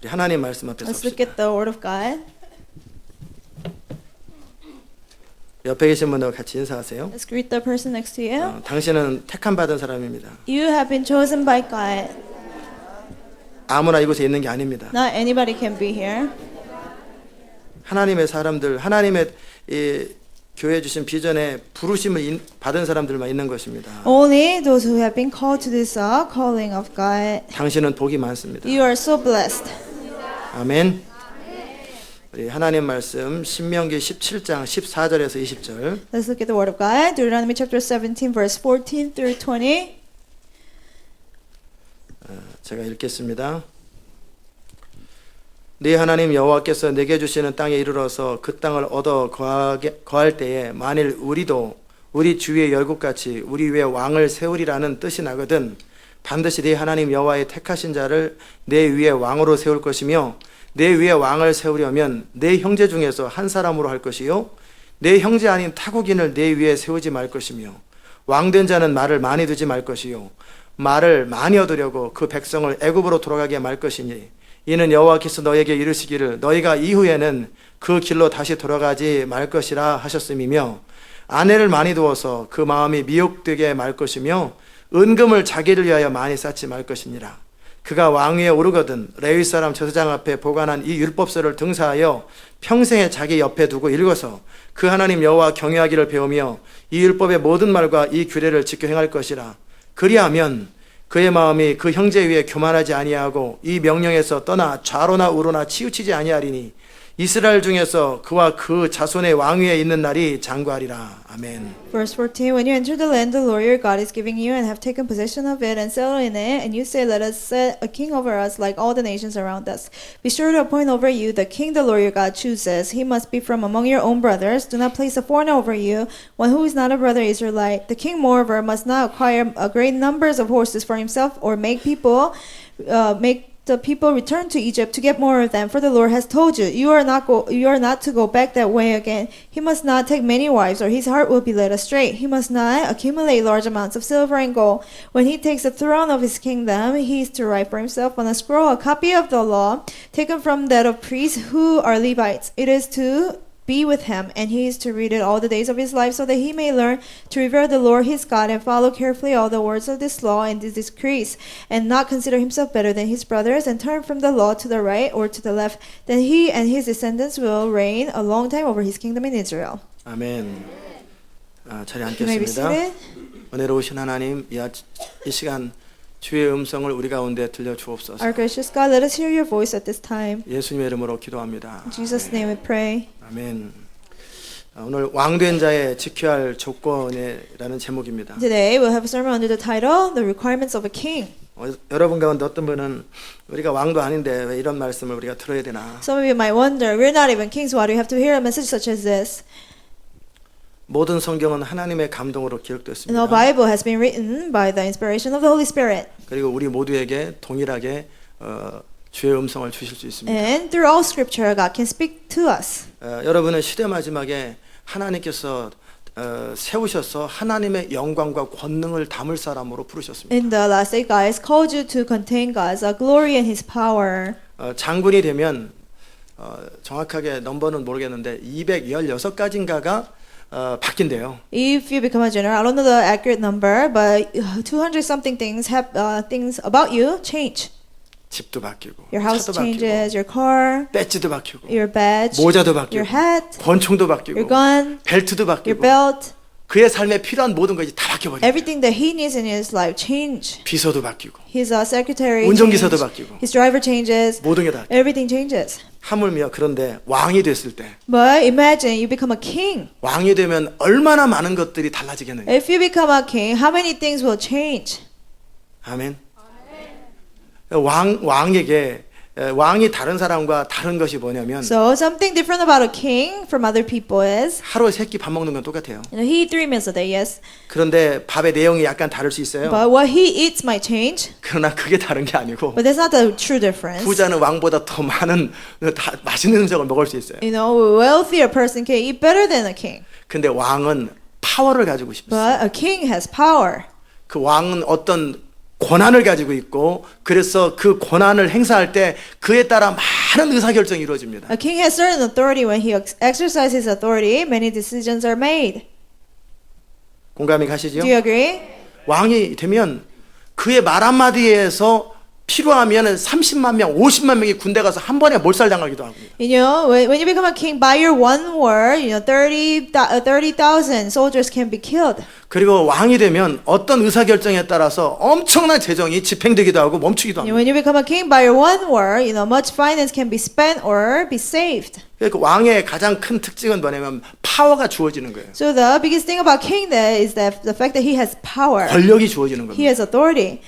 우리 하나님 말씀 앞에 Let's look 섭시다. at the Word of God. 옆에 계신 분들과 같이 인사하세요. Let's greet the person next to you. 당신은 택함 받은 사람입니다. You have been chosen by God. 아무나 이곳에 있는 게 아닙니다. Not anybody can be here. 하나님의 사람들, 하나님의 이 교회 주신 비전에 부르심을 받은 사람들만 있는 것입니다. Only those who have been called to this calling of God. 당신은 복이 많습니다. You are so blessed. 아멘. 우리 하나님 말씀 신명기 17장 14절에서 20절. Let's look at the Word of God. Deuteronomy chapter 17, verse 14 through 20. 제가 읽겠습니다. 네 하나님 여호와께서 내게 주시는 땅에 이르러서 그 땅을 얻어 거할 때에 만일 우리도 우리 주위의 열국같이 우리 위에 왕을 세우리라는 뜻이 나거든 반드시 네 하나님 여호와의 택하신 자를 내 위에 왕으로 세울 것이며 내 위에 왕을 세우려면 내 형제 중에서 한 사람으로 할 것이요 내 형제 아닌 타국인을 내 위에 세우지 말 것이며 왕된 자는 말을 많이 두지 말 것이요 말을 많이 얻으려고 그 백성을 애굽으로 돌아가게 말 것이니 이는 여호와께서 너에게 이르시기를 너희가 이후에는 그 길로 다시 돌아가지 말 것이라 하셨음이며 아내를 많이 두어서 그 마음이 미혹되게 말 것이며 은금을 자기를 위하여 많이 쌓지 말 것이니라. 그가 왕위에 오르거든 레위 사람 제사장 앞에 보관한 이 율법서를 등사하여 평생에 자기 옆에 두고 읽어서 그 하나님 여호와 경외하기를 배우며 이 율법의 모든 말과 이 규례를 지켜 행할 것이라. 그리하면 그의 마음이 그 형제 위에 교만하지 아니하고 이 명령에서 떠나 좌로나 우로나 치우치지 아니하리니 이스라엘 중에서 그와 그 자손의 왕위에 있는 날이 장구하리라. 아멘. Verse 14, When you enter the land the Lord your God is giving you and have taken possession of it and settle in it, and you say, Let us set a king over us like all the nations around us. Be sure to appoint over you the king the Lord your God chooses. He must be from among your own brothers. Do not place a foreigner over you, one who is not a brother Israelite. The king, moreover, must not acquire a great numbers of horses for himself or make the people return to Egypt to get more of them, for the Lord has told you, you are not to go back that way again. He must not take many wives, or his heart will be led astray. He must not accumulate large amounts of silver and gold. When he takes the throne of his kingdom, he is to write for himself on a scroll a copy of the law, taken from that of priests who are Levites. It is to be with him, and he is to read it all the days of his life, so that he may learn to revere the Lord his God and follow carefully all the words of this law and these decrees, and not consider himself better than his brothers, and turn from the law to the right or to the left. Then he and his descendants will reign a long time over his kingdom in Israel. 아멘. 자리 You may be 앉겠습니다. seated. 은혜로우신 하나님, 이 시간 주의 음성을 우리 가운데 들려 주옵소서. Our gracious God, let us hear your voice at this time. 예수님의 이름으로 기도합니다. In Jesus' name we pray. 아멘. 오늘 왕된 자의 지켜야 할 조건이라는 제목입니다. Today we'll have a sermon under the title, The Requirements of a King. 여러분 가운데 어떤 분은 우리가 왕도 아닌데 왜 이런 말씀을 우리가 들어야 되나? Some of you might wonder, we're not even kings, why do we have to hear a message such as this? 모든 성경은 하나님의 감동으로 And 기록됐습니다. the Bible has been written by the inspiration of the Holy Spirit. 그리고 우리 모두에게 동일하게 주의 음성을 주실 수 있습니다. And through all scripture, God can speak to us. 여러분은 시대 마지막에 하나님께서 세우셔서 하나님의 영광과 권능을 담을 사람으로 부르셨습니다. In the last day, God has called you to contain God's glory and His power. 장군이 되면 정확하게 넘버는 모르겠는데 216가지인가가 바뀐대요. If you become a general, I don't know the accurate number, but 200 something things have things about you change. 집도 바뀌고, Your house 차도 changes, 바뀌고, your car, 배지도 바뀌고, your badge, 모자도 바뀌고, your hat, 권총도 바뀌고, your gun, 벨트도 your 바뀌고, belt. 그의 삶에 필요한 모든 것이 다 바뀌어버려요. Everything that he needs in his life change. 비서도 바뀌고, His secretary 운전기사도 changes. 바뀌고, His driver changes. 모든 게 다. Everything changes. 하물며 그런데 왕이 됐을 때, But imagine you become a king. 왕이 되면 얼마나 많은 것들이 달라지겠느냐. If you become a king, how many things will change? 아멘. 왕이 다른 사람과 다른 것이 뭐냐면 So something different about a king from other people is, 하루에 3끼 밥 먹는 건 똑같아요. he eat 3 meals a day, yes. 그런데 밥의 내용이 약간 다를 수 있어요. But what he eats might change. 그러나 그게 다른 게 아니고 But that's not the true difference. 부자는 왕보다 더 많은 맛있는 음식을 먹을 수 있어요. You know, a wealthier person can eat better than a king. 근데 왕은 파워를 가지고 싶었어요. But a king has power. 그 왕은 어떤 권한을 가지고 있고 그래서 그 권한을 행사할 때 그에 따라 많은 의사결정이 이루어집니다. A king has certain authority. When he exercises his authority, many decisions are made. 공감이 가시죠? Do you agree? 왕이 되면 그의 말 한마디에서 필요하면 30만 명, 50만 명이 군대 가서 한 번에 몰살당하기도 하고. You know, when you become a king, by your one word, 30,000 soldiers can be killed. 그리고 왕이 되면 어떤 의사결정에 따라서 엄청난 재정이 집행되기도 하고 멈추기도 합니다. When you become a king, by your one word, much finance can be spent or be saved. 그러니까 왕의 가장 큰 특징은 뭐냐면 파워가 주어지는 거예요. So the biggest thing about king there is that the fact that he has power. 권력이 주어지는 He 겁니다. has authority.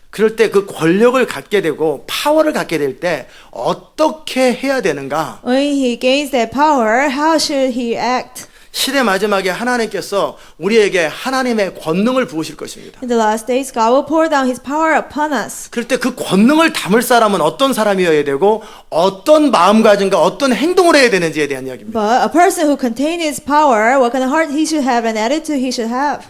그럴 때 그 권력을 갖게 되고 파워를 갖게 될 때 어떻게 해야 되는가? When he gains that power, how should he act? 시대 마지막에 하나님께서 우리에게 하나님의 권능을 부으실 것입니다. In the last days, God will pour down his power upon us. 그럴 때 그 권능을 담을 사람은 어떤 사람이어야 되고 어떤 마음가짐과 어떤 행동을 해야 되는지에 대한 이야기입니다. But a person who contains his power, what kind of heart he should have and attitude he should have.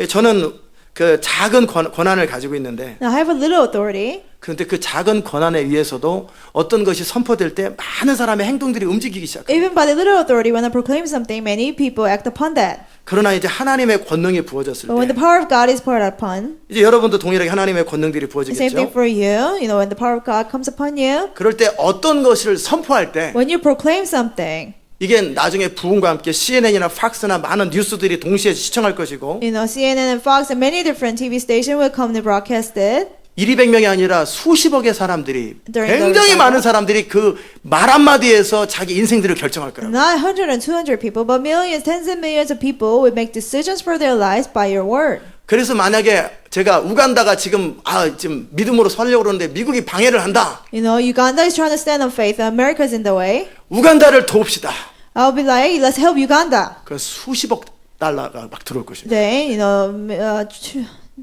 예, 저는 그 작은 권한을 가지고 있는데 Now, I have a little authority. 그런데 그 작은 권한에 의해서도 어떤 것이 선포될 때 많은 사람의 행동들이 움직이기 시작해요. Even by the little authority, when I proclaim something, many people act upon that. 그러나 이제 하나님의 권능이 부어졌을 But when 때 the power of God is poured upon, 이제 여러분도 동일하게 하나님의 권능들이 the same thing 부어지겠죠. for you. When the power of God comes upon you, 그럴 때 어떤 것을 선포할 때 when you proclaim something, 이게 나중에 부흥과 함께 CNN이나 팍스나 많은 뉴스들이 동시에 시청할 것이고 CNN and Fox and many different TV stations will come to broadcast it. 1,200명이 아니라 수십억의 사람들이 During 굉장히 the 많은 사람들이 그 말 한마디에서 자기 인생들을 결정할 거라고. Not 100 and 200 people, but millions, tens and millions of people will make decisions for their lives by your word. 그래서 만약에 제가 우간다가 지금 지금 믿음으로 서려고 그러는데 미국이 방해를 한다. Uganda is trying to stand on faith. America is in the way. 우간다를 도웁시다. I'll be like, let's help Uganda. 그 수십억 달러가 막 들어올 것입니다. Then,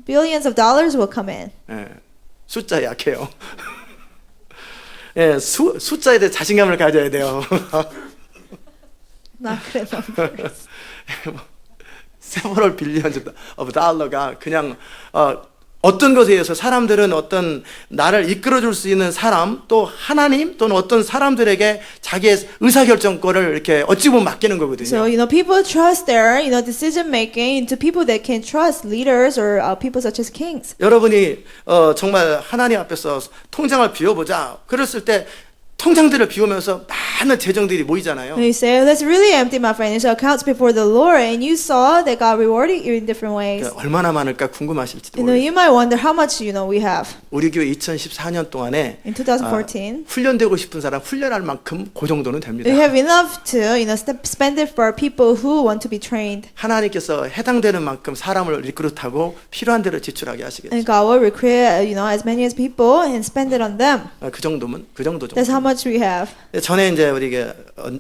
billions of dollars will come in. 예, 숫자 약해요. 예, 숫자에 대해 자신감을 가져야 돼요. Not good numbers. several billions of dollar가 그냥 어떤 것에 의해서 사람들은 어떤 나를 이끌어줄 수 있는 사람 또 하나님 또는 어떤 사람들에게 자기의 의사결정권을 이렇게 어찌 보면 맡기는 거거든요. So, people trust their, decision making into people that can trust, leaders or people such as kings. 여러분이 정말 하나님 앞에서 통장을 비워보자. 그랬을 때 통장들을 비우면서 많은 재정들이 모이잖아요. And you say, let's really empty my financial accounts before the Lord, and you saw that God rewarded you in different ways. 그러니까 얼마나 많을까 궁금하실지도 모르겠어요. You might wonder how much we have. 우리 교회 2014년 동안에 In 2014, 훈련되고 싶은 사람 훈련할 만큼 그 정도는 됩니다. we have enough to spend it for people who want to be trained. 하나님께서 해당되는 만큼 사람을 리크루트하고 필요한 대로 지출하게 하시겠죠. And God will recruit, as many as people and spend it on them. 그 정도면 그 정도 That's how 정도. much we have. 전에 이제 우리가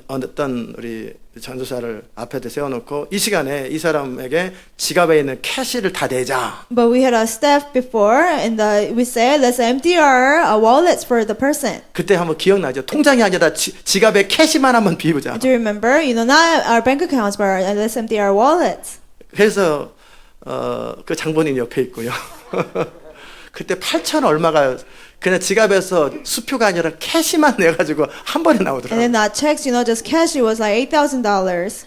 어떤 우리 전도사를 앞에 세워놓고 이 시간에 이 사람에게 지갑에 있는 캐시를 다 내자. But we had a staff before, and we said, let's empty our wallets for the person. 그때 한번 기억나죠? 통장이 아니라 지갑에 캐시만 한번 비우자. Do you remember? Not our bank accounts, but let's empty our wallets. 그래서 그 장본인 옆에 있고요. 그때 8천 얼마가 그냥 지갑에서 수표가 아니라 캐시만 내가지고 한 번에 And 나오더라고요. then not checks, just cash, it was like $8,000.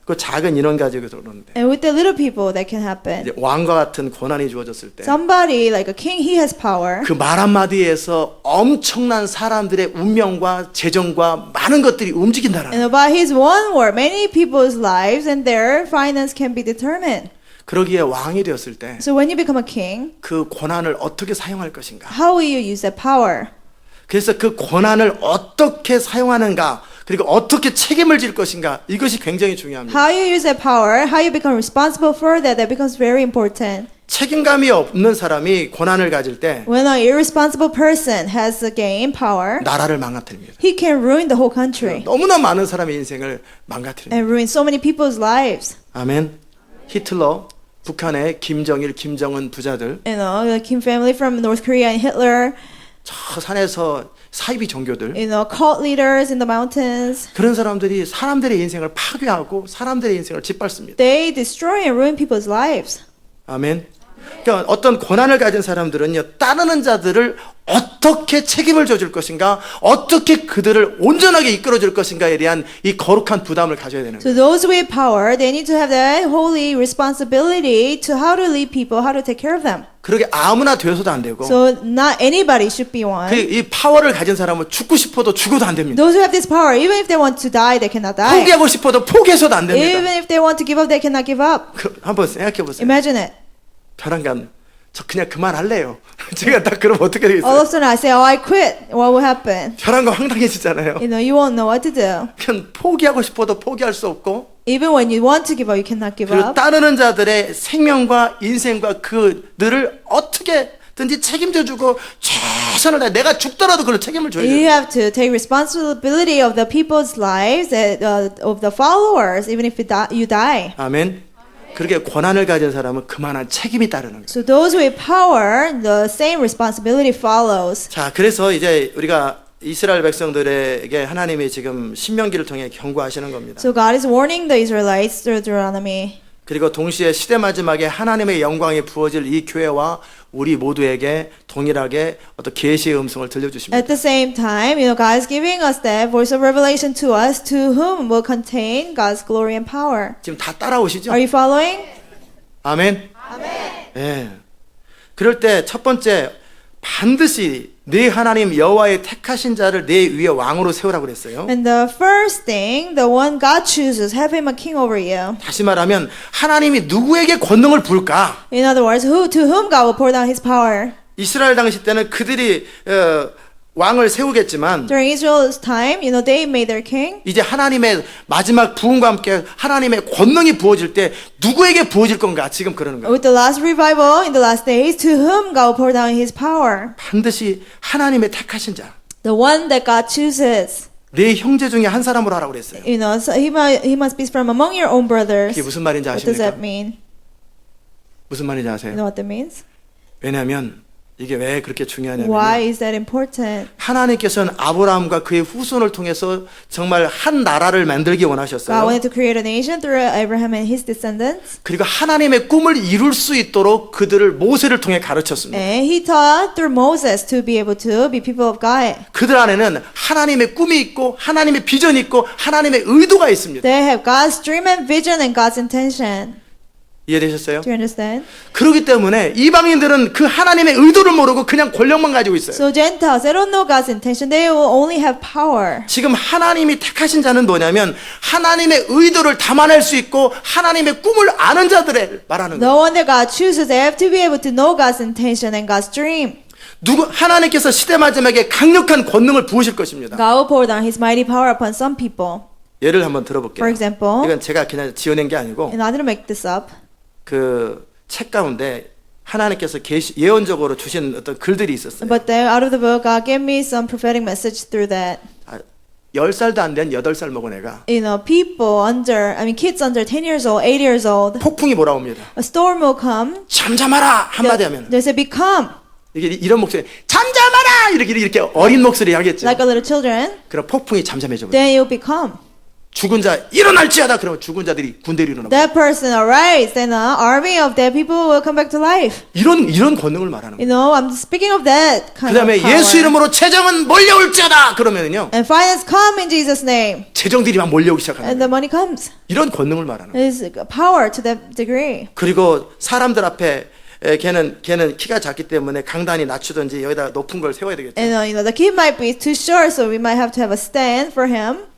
그 작은 인원 가지고 들어오는데 And with the little people, that can happen. 이제 왕과 같은 권한이 주어졌을 때 Somebody like a king, he has power. 그 말 한마디에서 엄청난 사람들의 운명과 재정과 많은 것들이 움직인다라는 And by his one word, many people's lives and their finance can be determined. 그러기에 왕이 되었을 때 So when you become a king, 그 권한을 어떻게 사용할 것인가. how will you use that power? 그래서 그 권한을 어떻게 사용하는가 그리고 어떻게 책임을 질 것인가 이것이 굉장히 중요합니다. How you use that power, how you become responsible for that, that becomes very important. 책임감이 없는 사람이 권한을 가질 때 When an irresponsible person has gained power, 나라를 망가뜨립니다. he can ruin the whole country 너무나 많은 사람의 인생을 망가뜨립니다. and ruin so many people's lives. 아멘. 히틀러, 북한의 김정일, 김정은 부자들 The Kim family from North Korea and Hitler, 저 산에서 사이비 종교들 cult leaders in the mountains, 그런 사람들이 사람들의 인생을 파괴하고 사람들의 인생을 짓밟습니다. they destroy and ruin people's lives. 아멘. 그러니까 어떤 고난을 가진 사람들은요, 따르는 자들을 어떻게 책임을 져줄 것인가, 어떻게 그들을 온전하게 이끌어줄 것인가에 대한 이 거룩한 부담을 가져야 되는 거예요. So those with power, they need to have that holy responsibility to how to lead people, how to take care of them. 그러게 아무나 되어서도 안 되고, So not anybody should be one. 이 파워를 가진 사람은 죽고 싶어도 죽어도 안 됩니다. Those who have this power, even if they want to die, they cannot die. 포기하고 싶어도 포기해서도 안 됩니다. Even if they want to give up, they cannot give up. 한번 생각해 보세요. Imagine it. 벼랑간, 저 그냥 그만할래요. 제가 딱 그러면 어떻게 All 되겠어요? of a sudden I say, oh, I quit. What will happen? 벼랑간 황당해지잖아요. You know, you won't know what to do. 그냥 포기하고 싶어도 포기할 수 없고, Even when you want to give up, you cannot give 그리고 up. 따르는 자들의 생명과 인생과 그들을 어떻게든지 책임져주고 최선을 다해 내가 죽더라도 그걸 책임을 줘야 You 돼요. have to take responsibility of the people's lives, of the followers, even if you die. 아멘. 그렇게 권한을 가진 사람은 그만한 책임이 따르는 거예요. So those with power, the same responsibility follows. 자, 그래서 이제 우리가 이스라엘 백성들에게 하나님이 지금 신명기를 통해 경고하시는 겁니다. So God is warning the Israelites through Deuteronomy. 그리고 동시에 시대 마지막에 하나님의 영광이 부어질 이 교회와 우리 모두에게 동일하게 어떤 계시의 음성을 들려주십니다. At the same time, you know, God is giving us that voice of revelation to us, to whom will contain God's glory and power. 지금 다 따라오시죠? Are you following? 아멘. 예. 그럴 때 첫 번째 반드시 네 하나님 여호와의 택하신 자를 네 위에 왕으로 세우라고 그랬어요. And the first thing, the one God chooses, have him a king over you. 다시 말하면 하나님이 누구에게 권능을 부을까? In other words, to whom God will pour down his power. 이스라엘 당시 때는 그들이 왕을 세우겠지만 During Israel's time, you know, they made their king. 이제 하나님의 마지막 부흥과 함께 하나님의 권능이 부어질 때 누구에게 부어질 건가? 지금 그러는 거예요. With the last revival in the last days, to whom God will pour down his power. 반드시 하나님의 택하신 자. The one that God chooses. 네 형제 중에 한 사람으로 하라고 그랬어요. You know, so he must be from among your own brothers. 이게 무슨 말인지 What does 아십니까? that mean? 무슨 말인지 You 아세요? know what that means? 왜냐하면 이게 왜 그렇게 중요하냐면 Why is that important? 하나님께서는 아브라함과 그의 후손을 통해서 정말 한 나라를 만들기 God 원하셨어요. wanted to create a nation through Abraham and his descendants. 그리고 하나님의 꿈을 이룰 수 있도록 그들을 모세를 통해 가르쳤습니다. And he taught through Moses to be able to be people of God. 그들 안에는 하나님의 꿈이 있고 하나님의 비전이 있고 하나님의 의도가 있습니다. They have God's dream and vision and God's intention. 이해되셨어요? Do you understand? 그렇기 때문에 이방인들은 그 하나님의 의도를 모르고 그냥 권력만 가지고 있어요. So Gentiles, they don't know God's intention. They will only have power. 지금 하나님이 택하신 자는 뭐냐면 하나님의 의도를 담아낼 수 있고 하나님의 꿈을 아는 자들을 말하는 The 거예요. one that God chooses, they have to be able to know God's intention and God's dream. 하나님께서 시대 마지막에 강력한 권능을 부으실 것입니다. God will pour down his mighty power upon some people. 예를 한번 들어볼게요. For example, 이건 제가 그냥 지어낸 게 아니고 and I didn't make this up. 그 책 가운데 하나님께서 예언적으로 주신 어떤 글들이 있었어요. But then out of the book, God gave me some prophetic message through that. 10살도 안 된 8살 먹은 애가 You know, kids under 10 years old, 8 years old, 폭풍이 몰아옵니다. a storm will come. 잠잠하라 한마디 하면 They say, be calm, 이게 이런 목소리 잠잠하라 이렇게 어린 목소리 하겠죠. like a little children. 그럼 폭풍이 잠잠해져 버려요. Then you'll be calm. 죽은 자 일어날지어다 그러면 죽은 자들이 군대로 일어나고 That person arise, then an army of dead people will come back to life. 이런 권능을 말하는 거예요. You know, I'm speaking of that kind of 그다음에 power. 예수 이름으로 재정은 몰려올지어다 그러면은요 And finance come in Jesus' name. 재정들이 막 몰려오기 시작하는 And 거예요. the money comes. 이런 권능을 말하는 거예요. It's power to that degree. 그리고 사람들 앞에 걔는 키가 작기 때문에 강단이 낮추든지 여기다 높은 걸 세워야 되겠죠. And you know, the kid might be too short, so we might have to have a stand for him.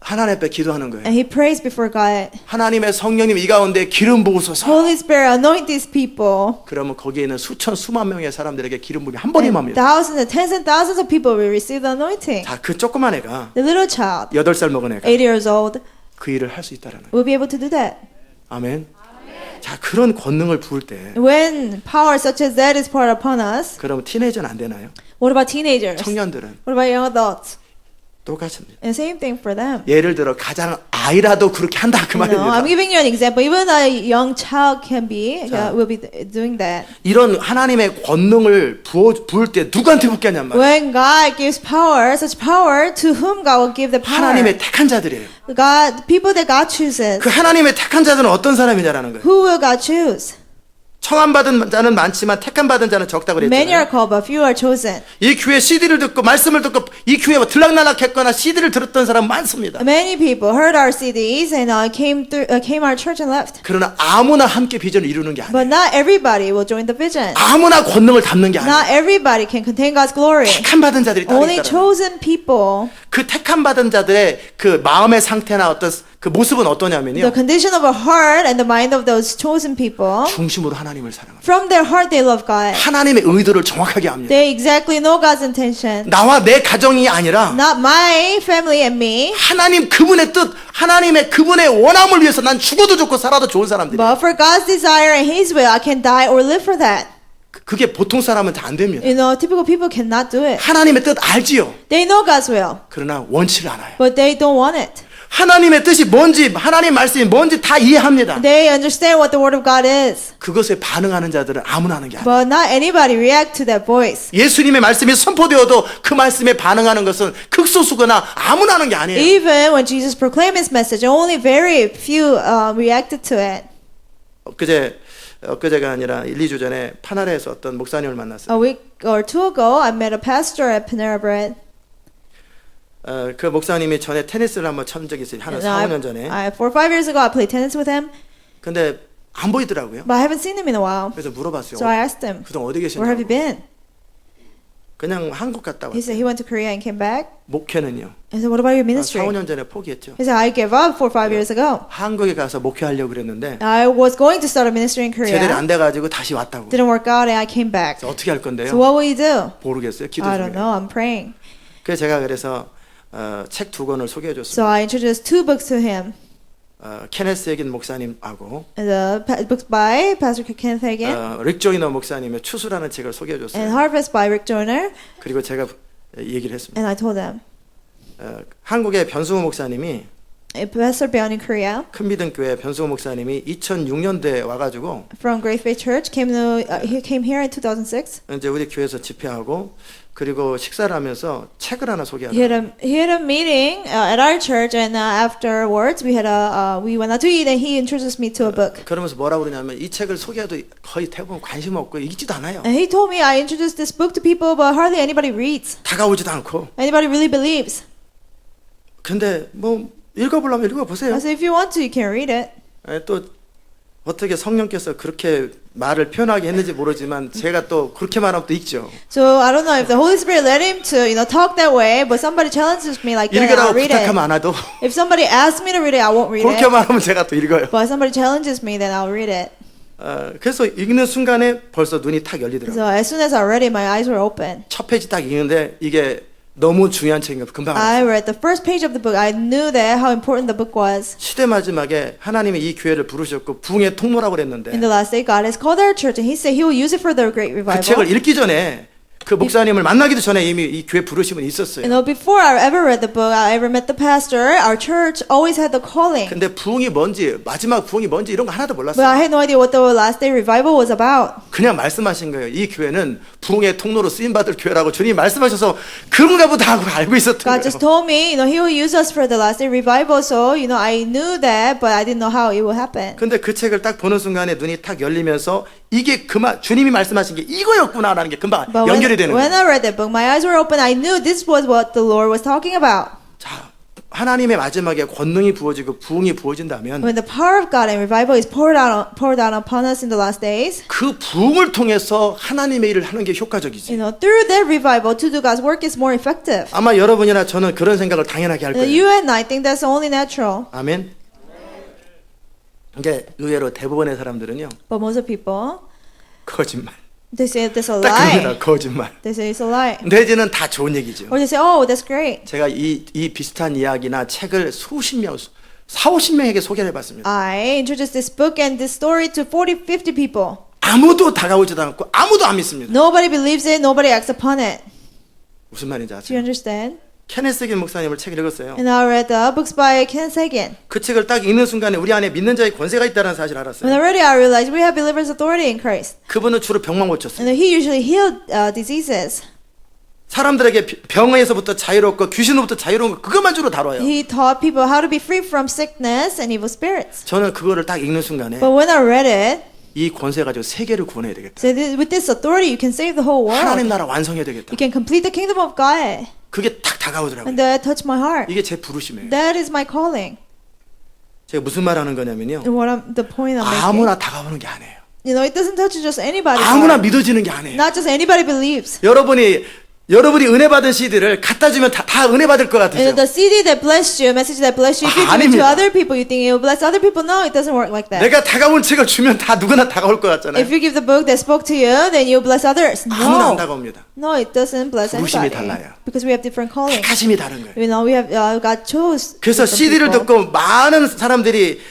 하나님 앞에 기도하는 거예요. And he prays before God. 하나님의 성령님 이 가운데 기름 부으소서. Holy Spirit, anoint these people. 그러면 거기에 있는 수만 명의 사람들에게 기름 부음이 한 번에 And 임합니다. thousands and tens and thousands of people will receive the anointing. 자, 그 조그만 애가 The little child, 8살 먹은 애가 8 years old, 그 일을 할 수 있다라는 거예요. will be able to do that. 아멘. 자, 그런 권능을 부을 때 When power such as that is poured upon us, 그러면 티네이저는 안 되나요? what about teenagers? 청년들은 What about young adults? 똑같습니다. And same thing for them. 예를 들어 가장 아이라도 그렇게 한다 그 You know, I'm 말입니다. giving you an example. Even a young child 자. will be doing that. 이런 하나님의 권능을 부을 때 누구한테 붓게 하냔 말이에요. When God gives power, such power, to whom God will give the power? 하나님의 택한 자들이에요. God, people that God chooses. 그 하나님의 택한 자들은 어떤 사람이냐라는 거예요. Who will God choose? 청함 받은 자는 많지만 택함 받은 자는 적다고 Many 그랬잖아요. are called, but few are chosen. 이 교회 CD를 듣고 말씀을 듣고 이 교회가 들락날락했거나 CD를 들었던 사람 많습니다. Many people heard our CDs and came our church and left. 그러나 아무나 함께 비전을 이루는 게 아니에요. But not everybody will join the vision. 아무나 권능을 담는 게 아니에요. Not everybody can contain God's glory. 택함 받은 자들이 따로 Only 있다는 거예요. chosen people. 그 택함 받은 자들의 그 마음의 상태나 어떤 그 모습은 The 어떠냐면요. condition of a heart and the mind of those chosen people. 중심으로 하나님을 사랑합니다. From their heart they love God. 하나님의 의도를 정확하게 압니다. They exactly know God's intention. 나와 내 가정이 아니라 Not my family and me, 하나님 그분의 뜻, 하나님의 그분의 원함을 위해서 난 죽어도 좋고 살아도 좋은 사람들이. but for God's desire and His will, I can die or live for that. 그게 보통 사람은 다 안 됩니다. You know, typical people cannot do it. 하나님의 뜻 알지요. They know God's will, 그러나 원치를 않아요. but they don't want it. 하나님의 뜻이 뭔지, 하나님의 말씀이 뭔지 다 이해합니다. They understand what the Word of God is, 그것에 반응하는 자들은 아무나 하는 게 아니에요. but not anybody react to that voice. 예수님의 말씀이 선포되어도 그 말씀에 반응하는 것은 극소수거나 아무나 하는 게 아니에요. Even when Jesus proclaimed His message, only very few reacted to it. 엊그제가 아니라 1, 2주 전에 파나레에서 어떤 목사님을 만났어요. A week or two ago, I met a pastor at Panera Bread. 그 목사님이 전에 테니스를 한번 천 적이 있어요. 한 And 4, 5년 전에. 4 or 5 years ago, I played tennis with him, 근데 안 보이더라고요. but I haven't seen him in a while. 그래서 물어봤어요. So I asked him, 그동안 어디 "Where have you 계셨냐고. been?" 그냥 한국 갔다 He 왔어요. said he went to Korea and came back. 목회는요. I said, "What about your 4, ministry?" 5년 전에 포기했죠. He said, "I gave up 4 or 5 years ago. 한국에 가서 목회하려고 그랬는데 I was going to start a ministry in 제대로 Korea. 안 돼가지고 다시 왔다고. Didn't work out, and I came back. 그래서 어떻게 할 건데요? So what will you do?" 모르겠어요. 기도 I don't 중이에요. know. I'm praying. 그래서 제가 책 2권을 소개해줬습니다. So I introduced 2 books to him. 케네스 에긴 목사님하고 The books by Pastor Kenneth Hagin 릭 조이너 목사님의 추수라는 책을 and 소개해줬어요. Harvest by Rick Joyner. 그리고 제가 얘기를 했습니다. And I told them, 한국의 변승호 목사님이 Pastor Byeon in Korea 큰 믿음 교회 변승호 목사님이 2006년도에 와가지고 from Great Faith Church he came here in 2006. 이제 우리 교회에서 집회하고 그리고 식사를 하면서 책을 하나 He 소개하더라고요. had a meeting at our church, and afterwards we went out to eat, and he introduced me to a book. 그러면서 뭐라고 그러냐면 이 책을 소개해도 거의 대부분 관심 없고 읽지도 않아요. And he told me I introduced this book to people, but hardly anybody reads. 다가오지도 않고. Anybody really believes. 근데 뭐 읽어보려면 읽어보세요. I said, if you want to, you can read it. 또 어떻게 성령께서 그렇게 말을 표현하게 했는지 모르지만 제가 또 그렇게 말하면 또 읽죠. So I don't know if the Holy Spirit led him to, talk that way, but somebody challenges me like that, 읽으라고 I'll read 부탁하면 it. 안 와도 If somebody asks me to read it, I won't read 그렇게 it. 말하면 제가 또 읽어요. But if somebody challenges me, then I'll read it. 그래서 읽는 순간에 벌써 눈이 탁 열리더라고요. So as soon as I read it, my eyes were open. 첫 페이지 딱 읽는데 이게 너무 중요한 책인가 금방 I 알았어요. read the first page of the book. I knew that how important the book was. 시대 마지막에 하나님이 이 교회를 부르셨고 부흥의 통로라고 그랬는데 In the last day, God has called our church, and He said He will use it for the great 그 revival. 책을 읽기 전에 그 목사님을 만나기도 전에 이미 이 교회 부르심은 있었어요. Before I ever read the book, I ever met the pastor. Our church always had the calling, 근데 부흥이 뭔지 마지막 부흥이 뭔지 이런 거 하나도 but I 몰랐어요. had no idea what the last day revival was about. 그냥 말씀하신 거예요. 이 교회는 부흥의 통로로 쓰임 받을 교회라고 주님이 말씀하셔서 그런가 보다 하고 알고 있었던 God just 거예요. told me, He will use us for the last day revival. So, I knew that, but I didn't know how it would happen. 근데 그 책을 딱 보는 순간에 눈이 탁 열리면서 이게 그만 주님이 말씀하신 게 이거였구나라는 게 금방 But 연결이 되는 when 거예요. I read that book, my eyes were open. I knew this was what the Lord was talking about. 자, 하나님의 마지막에 권능이 부어지고 부흥이 부어진다면 When the power of God and revival is poured out upon us in the last days, 그 부흥을 통해서 하나님의 일을 하는 게 효과적이지. through that revival to do God's work is more effective. 아마 여러분이나 저는 그런 생각을 당연하게 할 And 거예요. you and I think that's only natural. 아멘. 이게 의외로 대부분의 사람들은요 But most of people, 거짓말. they say that's a 딱 그겁니다. lie. 거짓말. They say it's a lie. 내지는 다 좋은 얘기죠. Or they say, oh, that's great. 제가 이 비슷한 이야기나 책을 수십 명, 40~50명에게 소개를 해봤습니다. I introduced this book and this story to 40, 50 people. 아무도 다가오지도 않고 아무도 안 믿습니다. Nobody believes it. Nobody acts upon it. 무슨 말인지 Do you 아세요? understand? 케네스 긴 목사님을 책을 읽었어요. And I read the books by Kenneth Hagin. 그 책을 딱 읽는 순간에 우리 안에 믿는 자의 권세가 있다는 사실을 When 알았어요. already I realized we have believers' authority in Christ. 그분은 주로 병만 고쳤어요. And He usually healed diseases. 사람들에게 병에서부터 자유롭고 귀신으로부터 자유로운 거 그것만 주로 다뤄요. He taught people how to be free from sickness and evil spirits. 저는 그거를 딱 읽는 순간에 But when I read it, 이 권세 가지고 세계를 구원해야 되겠다. So with this authority, you can save the whole 하나님 world. 나라 완성해야 되겠다. You can complete the kingdom of God. 그게 딱 다가오더라고요. And that touched my heart. 이게 제 부르심이에요. That is my calling. 제가 무슨 말 하는 거냐면요. And the point I'm making. 아무나 다가오는 게 아니에요. You know, it doesn't touch just anybody's 아무나 heart. 믿어지는 게 아니에요. Not just anybody believes. 여러분이 은혜 받은 CD를 갖다 주면 다 은혜 받을 것 같으세요? The CD that blessed you, message that blessed you, if you give it to other people, you think it will bless other people. No, it doesn't work like that. 내가 다가온 책을 주면 다 누구나 다가올 것 같잖아요. If you give the book that spoke to you, then you'll bless others. 아무나 안 No, 다가옵니다. no, it doesn't bless 부르심이 anybody. 달라요. Because we have different callings. 택하심이 다른 거예요. You know, we have God chose. 그래서 different CD를 people. 듣고 많은 사람들이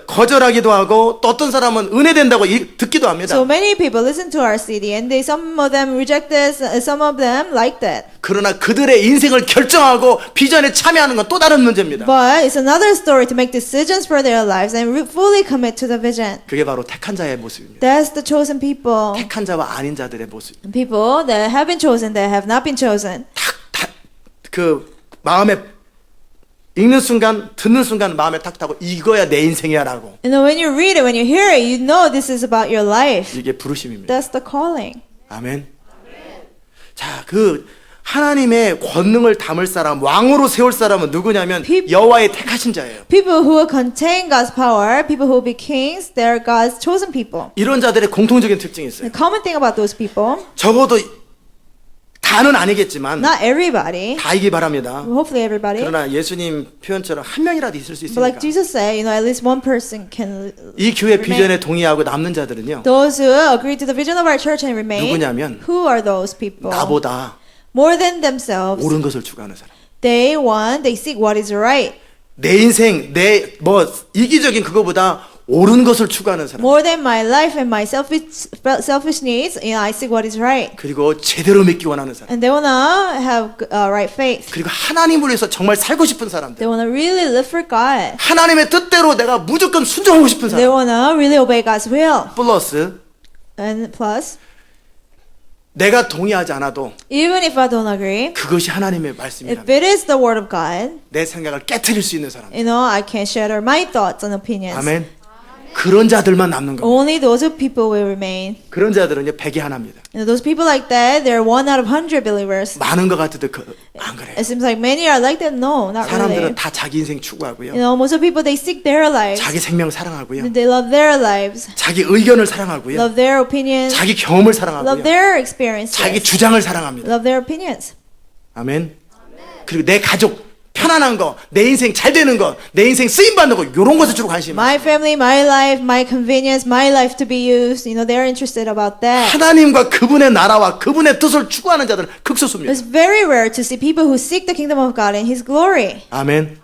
거절하기도 하고 또 어떤 사람은 은혜된다고 듣기도 합니다. So many people listen to our CD, and some of them reject this, some of them like that. 그러나 그들의 인생을 결정하고 비전에 참여하는 건 또 다른 문제입니다. But it's another story to make decisions for their lives and fully commit to the vision. 그게 바로 택한 자의 모습입니다. That's the chosen people. 택한 자와 아닌 자들의 모습. People that have been chosen, that have not been chosen. 그 마음에 읽는 순간, 듣는 순간 마음에 탁 타고 이거야 내 인생이야라고. You know, when you read it, when you hear it, you know this is about your life. 이게 부르심입니다. That's the calling. 아멘. 자, 하나님의 권능을 담을 사람, 왕으로 세울 사람은 누구냐면 여호와의 택하신 자예요. People who will contain God's power, people who will be kings, they're God's chosen people. 이런 자들의 공통적인 특징이 있어요. The common thing about those people, 적어도 다는 아니겠지만 not everybody, 다이기 바랍니다. hopefully everybody, 그러나 예수님 표현처럼 한 명이라도 있을 수 but like 있으니까. Jesus said, you know, at least one person can 이 교회 remain. 비전에 동의하고 남는 자들은요. Those who agree to the vision of our church and remain, 누구냐면 who are those people? 나보다 More than themselves, 옳은 것을 추구하는 사람. they seek what is right. 내 인생, 이기적인 그거보다 옳은 것을 추구하는 사람. More than my life and my selfish needs, you know, I seek what is right. 그리고 제대로 믿기 원하는 사람. And they wanna have right faith. 그리고 하나님을 위해서 정말 살고 싶은 사람들. They wanna really live for God. 하나님의 뜻대로 내가 무조건 순종하고 싶은 They 사람. wanna really obey God's will. 플러스 And plus, 내가 동의하지 않아도 even if I don't agree, 그것이 하나님의 if 말씀이라면 it is the word of God, 내 생각을 깨트릴 수 있는 사람. you know, I can share my thoughts and opinions. 아멘. 그런 자들만 남는 겁니다. Only those people will remain. 그런 자들은요 100에 하나입니다. You know, those people like that, they're 1 out of 100 believers. 많은 것 같아도 안 그래요. It seems like many are like that. No, not 사람들은 really. 다 자기 인생 추구하고요. You know, most of people, they seek their lives. 자기 생명 사랑하고요. They love their lives, 자기 의견을 사랑하고요. love their opinions, 자기 경험을 love 사랑하고요. their experiences, 자기 주장을 사랑합니다. love their opinions. 아멘. 그리고 내 가족 편안한 거, 내 인생 잘 되는 거, 내 인생 쓰임 받는 거 이런 것에 주로 관심이 My 많아요. family, my life, my convenience, my life to be used. You know, they're interested about that. 하나님과 그분의 나라와 그분의 뜻을 추구하는 자들은 극소수입니다. It's very rare to see people who seek the kingdom of God and His glory. 아멘.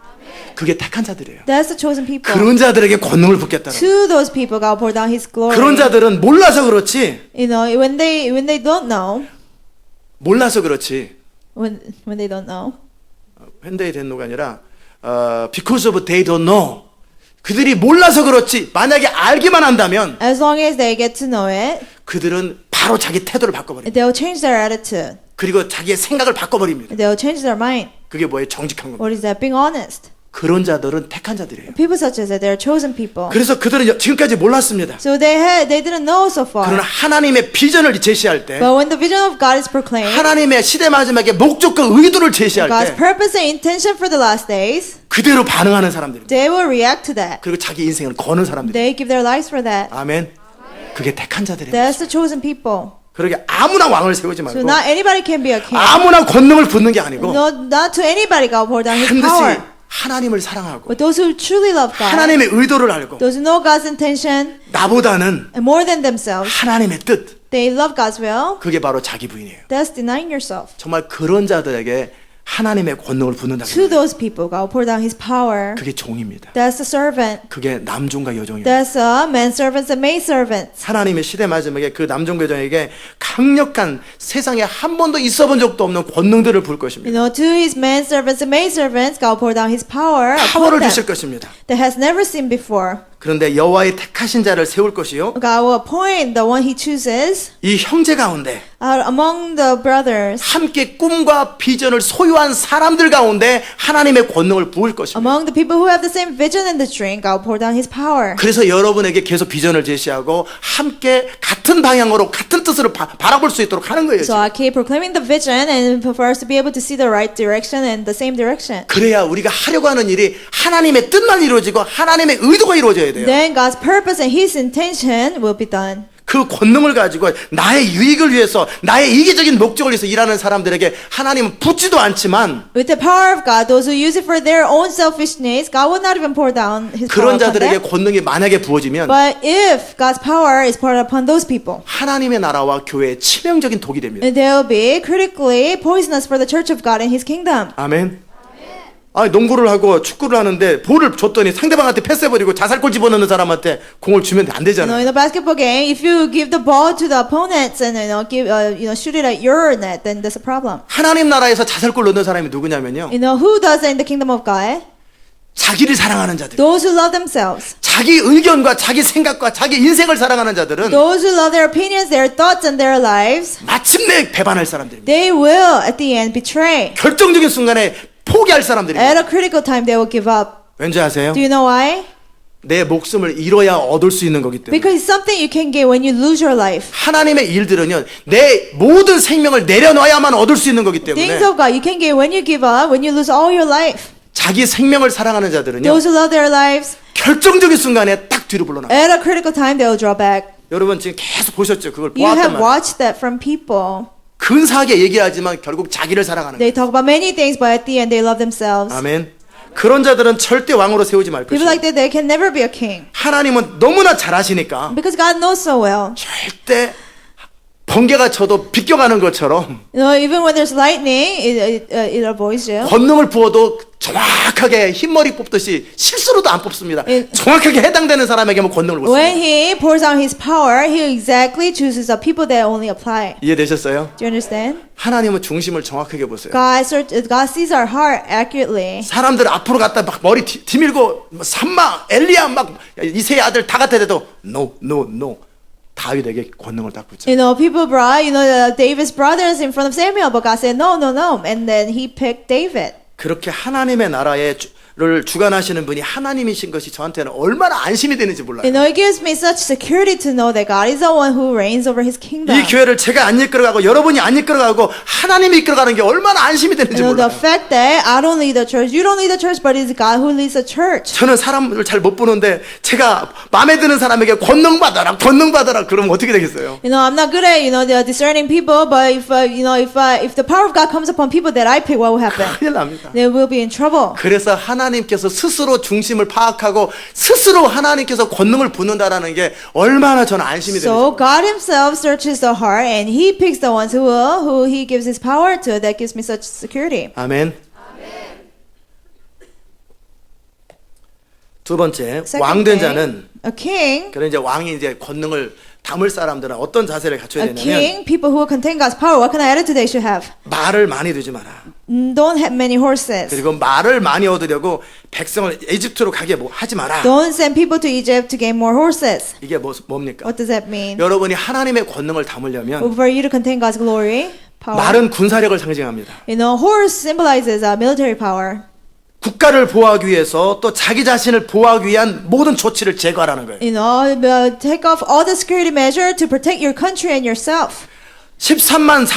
그게 택한 자들이에요. That's the chosen people. 그런 자들에게 권능을 붓겠다는. To those people, God pour down His glory. 그런 자들은 몰라서 그렇지. You know, when they don't know, 몰라서 그렇지. when they don't know. when they don't know가 아니라 because of they don't know. 그들이 몰라서 그렇지. 만약에 알기만 한다면 As long as they get to know it, 그들은 바로 자기 태도를 바꿔버립니다. they'll change their attitude. 그리고 자기의 생각을 바꿔버립니다. They'll change their mind. 그게 뭐예요? 정직한 겁니다. What is that? Being honest. 그런 자들은 택한 자들이에요. People such as that, they're chosen people. 그래서 그들은 지금까지 몰랐습니다. So they didn't know so far. 그러나 하나님의 비전을 제시할 때, But when the vision of God is proclaimed, 하나님의 시대 마지막에 목적과 의도를 제시할 God's 때 purpose and intention for the last days, 그대로 반응하는 사람들입니다. they will react to that. 그리고 자기 인생을 거는 사람들. They give their lives for that. 아멘. 그게 택한 자들이에요. That's the chosen people. 그러게 아무나 왕을 세우지 So 말고 not anybody can be a king. 아무나 권능을 붓는 게 아니고 No, not to anybody God pour down His 반드시 power. 하나님을 사랑하고 But those who truly love God, 하나님의 의도를 알고 those who know God's intention, 나보다는 and more than themselves, 하나님의 뜻, they love God's will. 그게 바로 자기 부인이에요. That's denying yourself. 정말 그런 자들에게 하나님의 권능을 붓는다는 To 거예요. those people, God will pour down His power. 그게 종입니다. That's the servant. 그게 남종과 여종입니다. That's men servants and maid servants. 하나님의 시대 마지막에 그 남종과 여종에게 강력한 세상에 한 번도 있어본 적도 없는 권능들을 부을 You 것입니다. know, to His men servants and maid servants, God will pour down His power upon 파워를 them 주실 것입니다. that has never seen before. 그런데 여호와의 택하신 자를 세울 것이요 God will appoint the one he chooses 이 형제 가운데 among the brothers, 함께 꿈과 비전을 소유한 사람들 가운데 하나님의 권능을 부을 것입니다. among the people who have the same vision and the dream. God will pour down his power. 그래서 여러분에게 계속 비전을 제시하고 함께 같은 방향으로 같은 뜻으로 바라볼 수 있도록 하는 거예요. So I keep proclaiming the vision and for us to be able to see the right direction and the same direction. 그래야 우리가 하려고 하는 일이 하나님의 뜻만 이루어지고 하나님의 의도가 이루어져야 돼요. Then God's purpose and his intention will be done. 그 권능을 가지고 나의 유익을 위해서 나의 이기적인 목적을 위해서 일하는 사람들에게 하나님은 붙지도 않지만 With the power of God, those who use it for their own selfish needs, God will not even pour down his power 그런 upon 자들에게 them. 권능이 만약에 부어지면 But if God's power is poured upon those people, 하나님의 나라와 교회의 치명적인 독이 됩니다. they will be critically poisonous for the church of God and his kingdom. 아멘. 아니 농구를 하고 축구를 하는데 볼을 줬더니 상대방한테 패스해버리고 자살골 집어넣는 사람한테 공을 주면 안 You know, 되잖아요. in the basketball game, if you give the ball to the opponents and shoot it at your net, then there's a problem. 하나님 나라에서 자살골 넣는 사람이 누구냐면요. You know who does it in the kingdom of God? 자기를 사랑하는 자들. Those who love themselves. 자기 의견과 자기 생각과 자기 인생을 사랑하는 자들은 Those who love their opinions, their thoughts, and their lives. 마침내 배반할 사람들입니다. They will, at the end, betray. 결정적인 순간에 포기할 사람들입니다. At a critical time, they will give up. 왠지 아세요? Do you know why? 내 목숨을 잃어야 얻을 수 있는 거기 때문에. Because it's something you can get when you lose your life. 하나님의 일들은요, 내 모든 생명을 내려놔야만 얻을 수 있는 거기 때문에. Things of God, you can get when you give up, when you lose all your life. 자기 생명을 사랑하는 자들은요, Those who love their lives, 결정적인 순간에 딱 뒤로 물러나. at a critical time, they will draw back. 여러분 지금 계속 보셨죠? 그걸 You 보았단 have 말이에요. watched that from people. 근사하게 얘기하지만 결국 자기를 사랑하는 거예요. They talk about many things, but at the end, they love themselves. 아멘. 그런 자들은 절대 왕으로 세우지 말 People 것이에요. like that, they can never be a king. 하나님은 너무나 잘 아시니까 Because God knows so well. 절대 번개가 쳐도 비껴가는 것처럼 You know, even when there's lightning, it avoids you. 권능을 부어도 정확하게 흰머리 뽑듯이 실수로도 안 뽑습니다. 정확하게 해당되는 사람에게만 권능을 When 붓습니다. he pours out his power, he exactly chooses the people that only apply. 이해되셨어요? Do you understand? 하나님은 중심을 정확하게 보세요. God sees our heart accurately. 사람들 앞으로 갔다 막 머리 뒤밀고 삼마, 엘리야 막 이세의 아들 다 같아 돼도 no, no, no. 다윗에게 권능을 딱 붙여. You know, people brought, David's brothers in front of Samuel, but God said, no, no, no. And then he picked David. 그렇게 하나님의 나라를 주관하시는 분이 하나님이신 것이 저한테는 얼마나 안심이 되는지 몰라요. You know, it gives me such security to know that God is the one who reigns over his kingdom. 이 교회를 제가 안 이끌어가고 여러분이 안 이끌어가고 하나님이 이끌어가는 게 얼마나 안심이 되는지 You know, the 몰라요. fact that I don't lead the church, you don't lead the church, but it's God who leads the church. 저는 사람을 잘 못 보는데 제가 마음에 드는 사람에게 권능 받아라 그러면 어떻게 되겠어요? You know, I'm not good at, the discerning people, but if the power of God comes upon people that I pick, what will happen? 큰일 납니다. They will be in trouble. 그래서 하나님께서 스스로 중심을 파악하고 스스로 하나님께서 권능을 붓는다라는 게 얼마나 저는 안심이 So 되는지. God himself searches the heart and he picks the ones who he gives his power to. That gives me such security. 아멘. 두 번째, Second 왕된 thing, 자는 a king, 그런 이제 왕이 이제 권능을 담을 사람들은 어떤 자세를 갖춰야 a 되냐면 king, people who contain God's power, what kind of attitude they should have? 말을 많이 두지 마라. Don't have many horses. 그리고 말을 많이 얻으려고 백성을 에집트로 가게 하지 마라. Don't send people to Egypt to gain more horses. 이게 뭡니까? What does that mean? 여러분이 하나님의 권능을 담으려면 For you to contain God's glory, power. 말은 군사력을 상징합니다. You know, horse symbolizes military power. 국가를 보호하기 위해서 또 자기 자신을 보호하기 위한 모든 조치를 제거하라는 거예요. You know, take off all the security measure to protect your country and yourself. 13만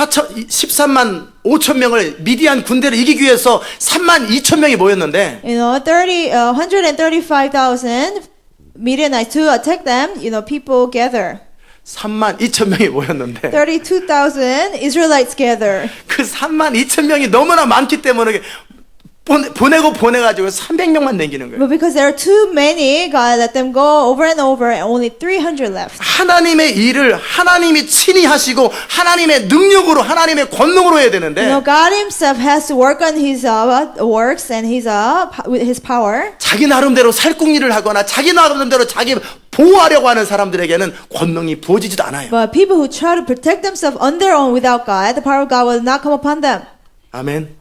5천 명을 미디안 군대를 이기기 위해서 3만 2천 명이 모였는데 You know, 135,000 Midianites to attack them. You know, people gather. 3만 2천 명이 모였는데 32,000 Israelites gather. 그 3만 2천 명이 너무나 많기 때문에 보내가지고 300명만 남기는 거예요. But because there are too many, God let them go over and over, and only 300 left. 하나님의 일을 하나님이 친히 하시고 하나님의 능력으로 하나님의 권능으로 해야 되는데 You know, God Himself has to work on His works and with His power. 자기 나름대로 살궁리를 하거나 자기 나름대로 자기 보호하려고 하는 사람들에게는 권능이 부어지지도 않아요. But people who try to protect themselves on their own without God, the power of God will not come upon them. 아멘.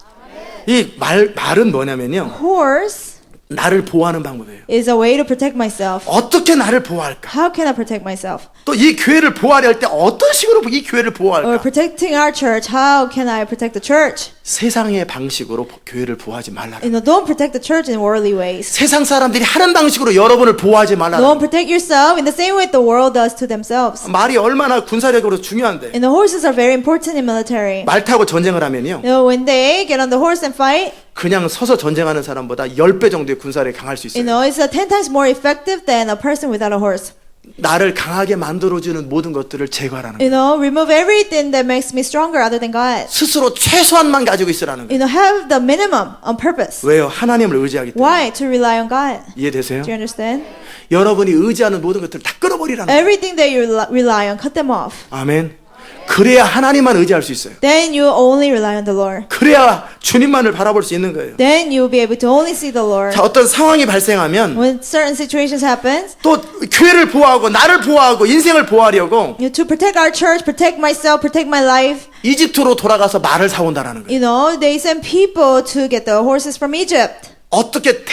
이 말은 뭐냐면요. Horse, 나를 보호하는 방법이에요. is a way to protect myself. 어떻게 나를 보호할까? How can I protect myself? 또 이 교회를 보호하려 할 때 어떤 식으로 이 교회를 Or 보호할까? protecting our church, how can I protect the church? 세상의 방식으로 교회를 보호하지 말라. Don't protect the church in worldly ways. 세상 사람들이 하는 방식으로 여러분을 보호하지 말라. Don't protect yourself in the same way the world does to themselves. 말이 얼마나 군사력으로 중요한데. And the horses are very important in military. 말 타고 전쟁을 하면요. When they get on the horse and fight, 그냥 서서 전쟁하는 사람보다 10배 정도의 군사력이 강할 수 있어요. it's 10 times more effective than a person without a horse. 나를 강하게 만들어주는 모든 것들을 제거하라는 거예요. Remove everything that makes me stronger other than God. 스스로 최소한만 가지고 있으라는 거예요. Have the minimum on purpose. 왜요? 하나님을 의지하기 때문에. Why? To rely on God. 이해되세요? Do you understand? 여러분이 의지하는 모든 것들을 다 끊어버리라는 거예요. Everything that you rely on, cut them off. 아멘. 그래야 하나님만 의지할 수 있어요. Then you only rely on the Lord. 그래야 주님만을 바라볼 수 있는 거예요. Then you'll be able to only see the Lord. 자, 어떤 상황이 발생하면 When certain situations happen, 또 교회를 보호하고 나를 보호하고 인생을 보호하려고 to protect our church, protect myself, protect my life, 이집트로 돌아가서 말을 사온다라는 거예요. they send people to get the horses from Egypt. 어떻게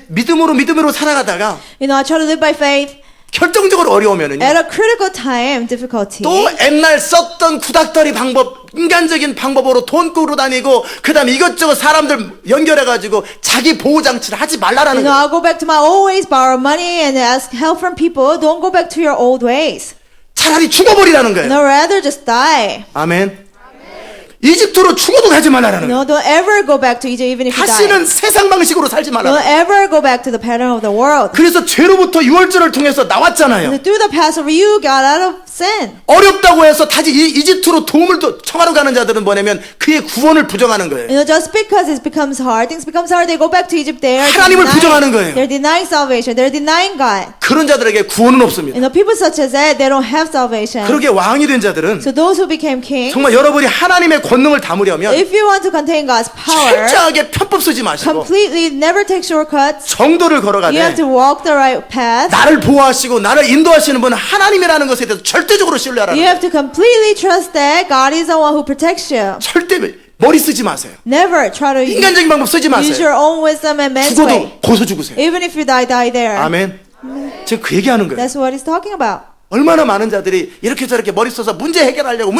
믿음으로 살아가다가 I try to live by faith. 결정적으로 어려우면은요. At a critical time, difficulty. 또 옛날 썼던 구닥다리 방법, 인간적인 방법으로 돈 끌고 다니고 그다음에 이것저것 사람들 연결해가지고 자기 보호 장치를 하지 말라라는 거예요. I'll go back to my old ways, borrow money, and ask help from people. Don't go back to your old ways. 차라리 죽어버리라는 거예요. Rather just die. 아멘. 이집트로 죽어도 가지 말라라는 거예요. Don't ever go back to Egypt even if you die. 다시는 세상 방식으로 살지 말라. Don't ever go back to the pattern of the world. 그래서 죄로부터 유월절을 통해서 나왔잖아요. Through the Passover, you got out of sin. 어렵다고 해서 다시 이집트로 도움을 청하러 가는 자들은 뭐냐면 그의 구원을 부정하는 거예요. Just because it becomes hard, things becomes hard, they go back to Egypt. 하나님을 부정하는 거예요. They're denying salvation. They're denying God. 그런 자들에게 구원은 없습니다. People such as that, they don't have salvation. 그렇게 왕이 된 자들은 So those who became king, 정말 여러분이 하나님의 권능을 담으려면 if you want to contain God's power, 철저하게 편법 쓰지 마시고 completely never take shortcuts. 정도를 You have 걸어가되 to walk the right path. 나를 보호하시고 나를 인도하시는 분은 하나님이라는 것에 대해서 절대적으로 신뢰하라는 You 거예요. have to completely trust that God is the one who protects you. 절대 머리 쓰지 마세요. Never try to 인간적인 방법 쓰지 use 마세요. your own wisdom and man's way. 죽어도 거기서 죽으세요. Even if you die there. 아멘. 지금 그 얘기하는 거예요. That's what he's talking about. 얼마나 많은 자들이 이렇게 저렇게 머리 써서 문제 해결하려고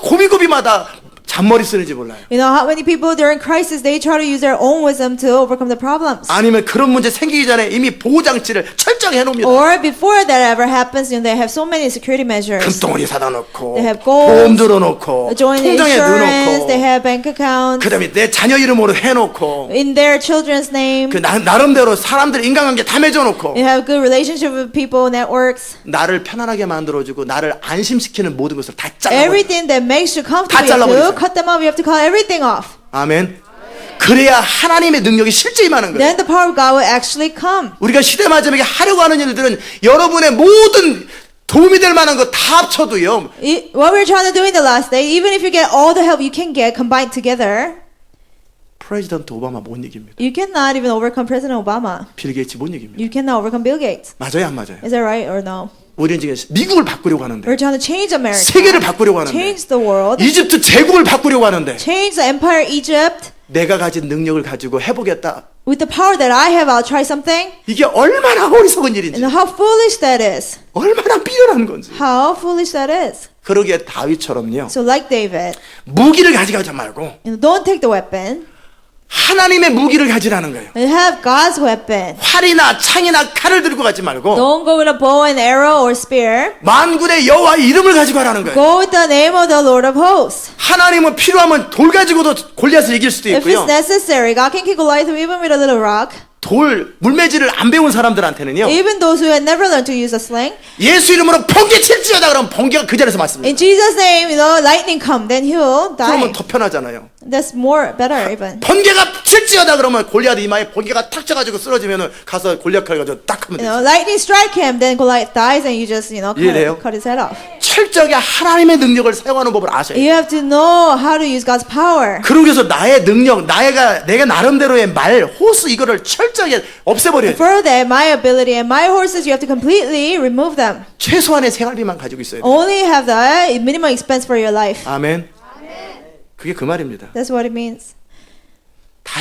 고비고비마다 잔머리 쓰는지 몰라요. How many people during crisis they try to use their own wisdom to overcome the problems. 아니면 그런 문제 생기기 전에 이미 보호 장치를 철저하게 해놓습니다. Or before that ever happens, they have so many security measures. 금덩어리 사다 놓고 They have gold, 보험 들어놓고 joint 통장에 insurance, 넣어놓고 they have bank accounts 그다음에 내 자녀 이름으로 해놓고 in their children's name. 그 나름대로 사람들 인간관계 다 맺어놓고 They have good relationship with people, networks. 나를 편안하게 만들어주고 나를 안심시키는 모든 것을 다 잘라버려. Everything that makes you comfortable, 다 you 잘라버리세요. cut them off. You have to cut everything off. 아멘. 그래야 하나님의 능력이 실제 임하는 거예요. Then the power of God will actually come. 우리가 시대 마지막에 하려고 하는 일들은 여러분의 모든 도움이 될 만한 거 다 합쳐도요. What we're trying to do in the last day, even if you get all the help you can get combined together, 프레지던트 오바마 못 이깁니다. you cannot even overcome President Obama. 빌 게이츠 못 이깁니다. You cannot overcome Bill Gates. 맞아요, 안 맞아요? Is that right or no? 우리는 지금 미국을 바꾸려고 하는데, We're trying to change America. 세계를 바꾸려고 하는데, Change the world. 이집트 제국을 바꾸려고 하는데, Change the empire Egypt. 내가 가진 능력을 가지고 해보겠다. With the power that I have, I'll try something. 이게 얼마나 어리석은 일인지, And how foolish that is. 얼마나 미련한 건지. How foolish that is. 그러기에 다윗처럼요. So like David, 무기를 가져가지 말고 don't take the weapon. 하나님의 무기를 가지라는 거예요. And have God's weapon. 활이나 창이나 칼을 들고 가지 말고 Don't go with a bow and arrow or spear. 만군의 여호와의 이름을 가지고 가라는 거예요. Go with the name of the Lord of hosts. 하나님은 필요하면 돌 가지고도 골리앗을 이길 수도 If 있고요. it's necessary, God can kick Goliath even with a little rock. 돌 물매질을 안 배운 사람들한테는요. Even those who had never learned to use a sling. 예수 이름으로 번개 칠지어다 그러면 번개가 그 자리에서 맞습니다. In Jesus' name, lightning come, then he will 그러면 die. 더 편하잖아요. That's more better even. 번개가 칠지어다 그러면 골리앗 이마에 번개가 탁 쳐가지고 쓰러지면은 가서 골리앗 칼 가지고 딱 하면 돼요. Lightning strike him, then Goliath dies, and you just 이해돼요? cut his head off. 철저하게 하나님의 능력을 사용하는 법을 아셔야 돼요. You have to know how to use God's power. 그러기 위해서 나의 능력, 내가 나름대로의 말, 호스 이거를 철저하게 없애버려야 돼요. For that, my ability and my horses, you have to completely remove them. 최소한의 생활비만 가지고 있어야 돼요. Only have the minimum expense for your life. 아멘. 그게 그 말입니다. That's what it means.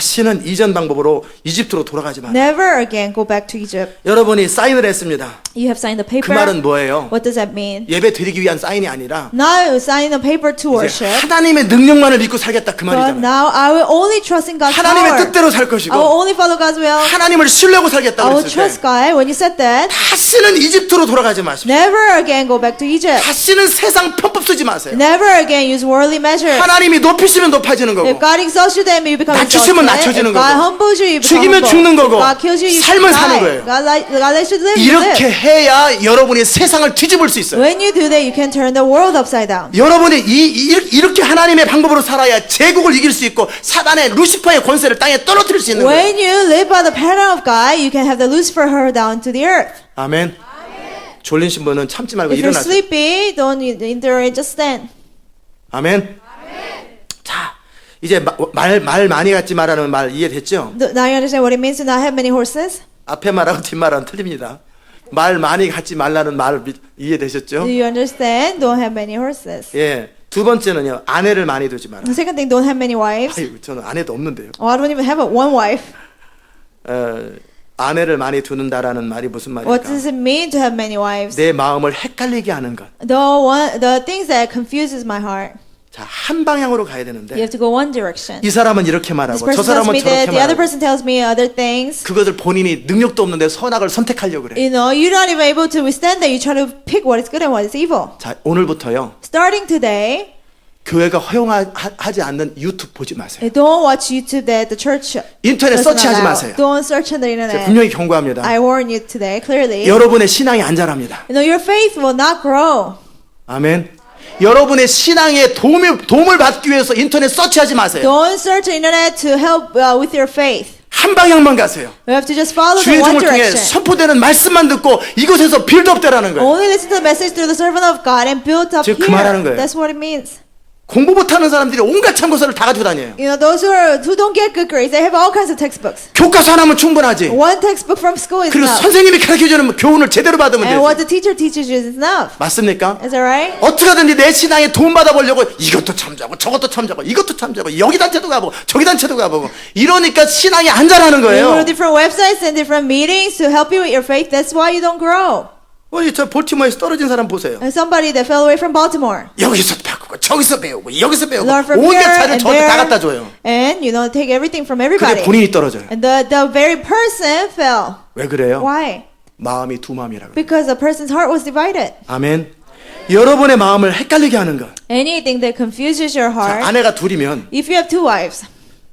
다시는 이전 방법으로 이집트로 돌아가지 마라. Never again go back to Egypt. 여러분이 사인을 했습니다. You have signed the 그 paper. 말은 뭐예요? What does that mean? 예배 드리기 위한 사인이 아니라 Now you sign the paper to 이제 worship. 하나님의 능력만을 믿고 살겠다 그 But 말이잖아요. now I will only trust in God's 하나님의 power. 뜻대로 살 I will 것이고 only follow God's will. 하나님을 신뢰하고 살겠다 I will 그랬을 trust 때 God. When you said that, 다시는 이집트로 돌아가지 마십시오. never again go back to Egypt. 다시는 세상 편법 쓰지 마세요. Never again use worldly measures. 하나님이 높이시면 높아지는 거고 If God exalts you, then you become 낮추시면 exalted. 낮춰지는 If God 거고, humbles you, you become 죽이면 humble. 죽는 거고, If God kills you, you 삶을 die. 사는 거예요. God lets you live. You 이렇게 live. 해야 여러분이 세상을 뒤집을 수 있어요. When you do that, you can turn the world upside down. 여러분이 이렇게 하나님의 방법으로 살아야 제국을 이길 수 있고 사단의 루시퍼의 권세를 땅에 떨어뜨릴 수 있는 거예요. When you live by the pattern of God, you can have the Lucifer hurl down to the earth. 아멘. 졸리신 분은 참지 말고 If you're 일어나세요. sleepy, don't endure it, just stand. 아멘. 자, 이제 말 많이 갖지 마라는 말 이해됐죠? Now you understand what it means to not have many horses? 앞에 말하고 뒷말은 틀립니다. 말 많이 갖지 말라는 말 이해되셨죠? Do you understand? Don't have many horses. 예. 두 번째는요. 아내를 많이 두지 마라. The second thing, don't have many wives. 아유, 저는 아내도 없는데요. Oh, I don't even have one wife. 아내를 많이 두는다라는 말이 무슨 What 말일까? does it mean to have many wives? 내 마음을 헷갈리게 하는 것. The things that confuses my heart. 자, 한 방향으로 가야 You 되는데 have to go one direction. 이 사람은 이렇게 This 말하고 저 person tells 사람은 me 저렇게 that, the other 말하고 person tells me other things. 그것을 본인이 능력도 없는데 선악을 선택하려고 그래. You know, you're not even able to withstand that. You try to pick what is good and what is evil. 자, 오늘부터요. Starting today, 교회가 허용하지 않는 유튜브 보지 마세요. don't watch YouTube that the church 인터넷 doesn't 서치하지 allow. 마세요. Don't search on the 제가 internet. 분명히 경고합니다. I warn you today, clearly. 여러분의 신앙이 안 자랍니다. You know, your faith will not grow. 아멘. 여러분의 신앙에 도움을 받기 위해서 인터넷 서치하지 마세요. Don't search the internet to help with your faith. 한 방향만 가세요. You have to just follow the 주의 one 종을 통해 direction. 선포되는 말씀만 듣고 이곳에서 빌드업 되라는 거예요. Only listen to the message through the servant of God and build up 지금 그 here. 말하는 거예요. That's what it means. 공부 못하는 사람들이 온갖 참고서를 다 가지고 다녀요. You know, those who don't get good grades, they have all kinds of textbooks. 교과서 하나면 충분하지. One textbook from school is 그리고 enough. 선생님이 가르쳐주는 교훈을 제대로 받으면 And what 되지. the teacher teaches you is enough. 맞습니까? Is that right? 어떻게든지 내 신앙에 도움 받아보려고 이것도 참자고 저것도 참자고 이것도 참자고 여기 단체도 가보고 저기 단체도 가보고 이러니까 신앙이 안 자라는 You go 거예요. to different websites and different meetings to help you with your faith. That's why you don't grow. 저 볼티모어에서 떨어진 사람 보세요. And somebody that fell away from Baltimore. 여기서 배우고 저기서 배우고 여기서 배우고 Learn from 온갖 here 자료 and 저한테 다 there. 갖다 줘요. And, you know, take everything from 근데 everybody. 본인이 떨어져요. And the very person fell. 왜 그래요? Why? 마음이 두 마음이라고. Because the person's heart was divided. 아멘. 여러분의 마음을 헷갈리게 하는 것. Anything that confuses your 자, heart. 아내가 둘이면 If you have two wives,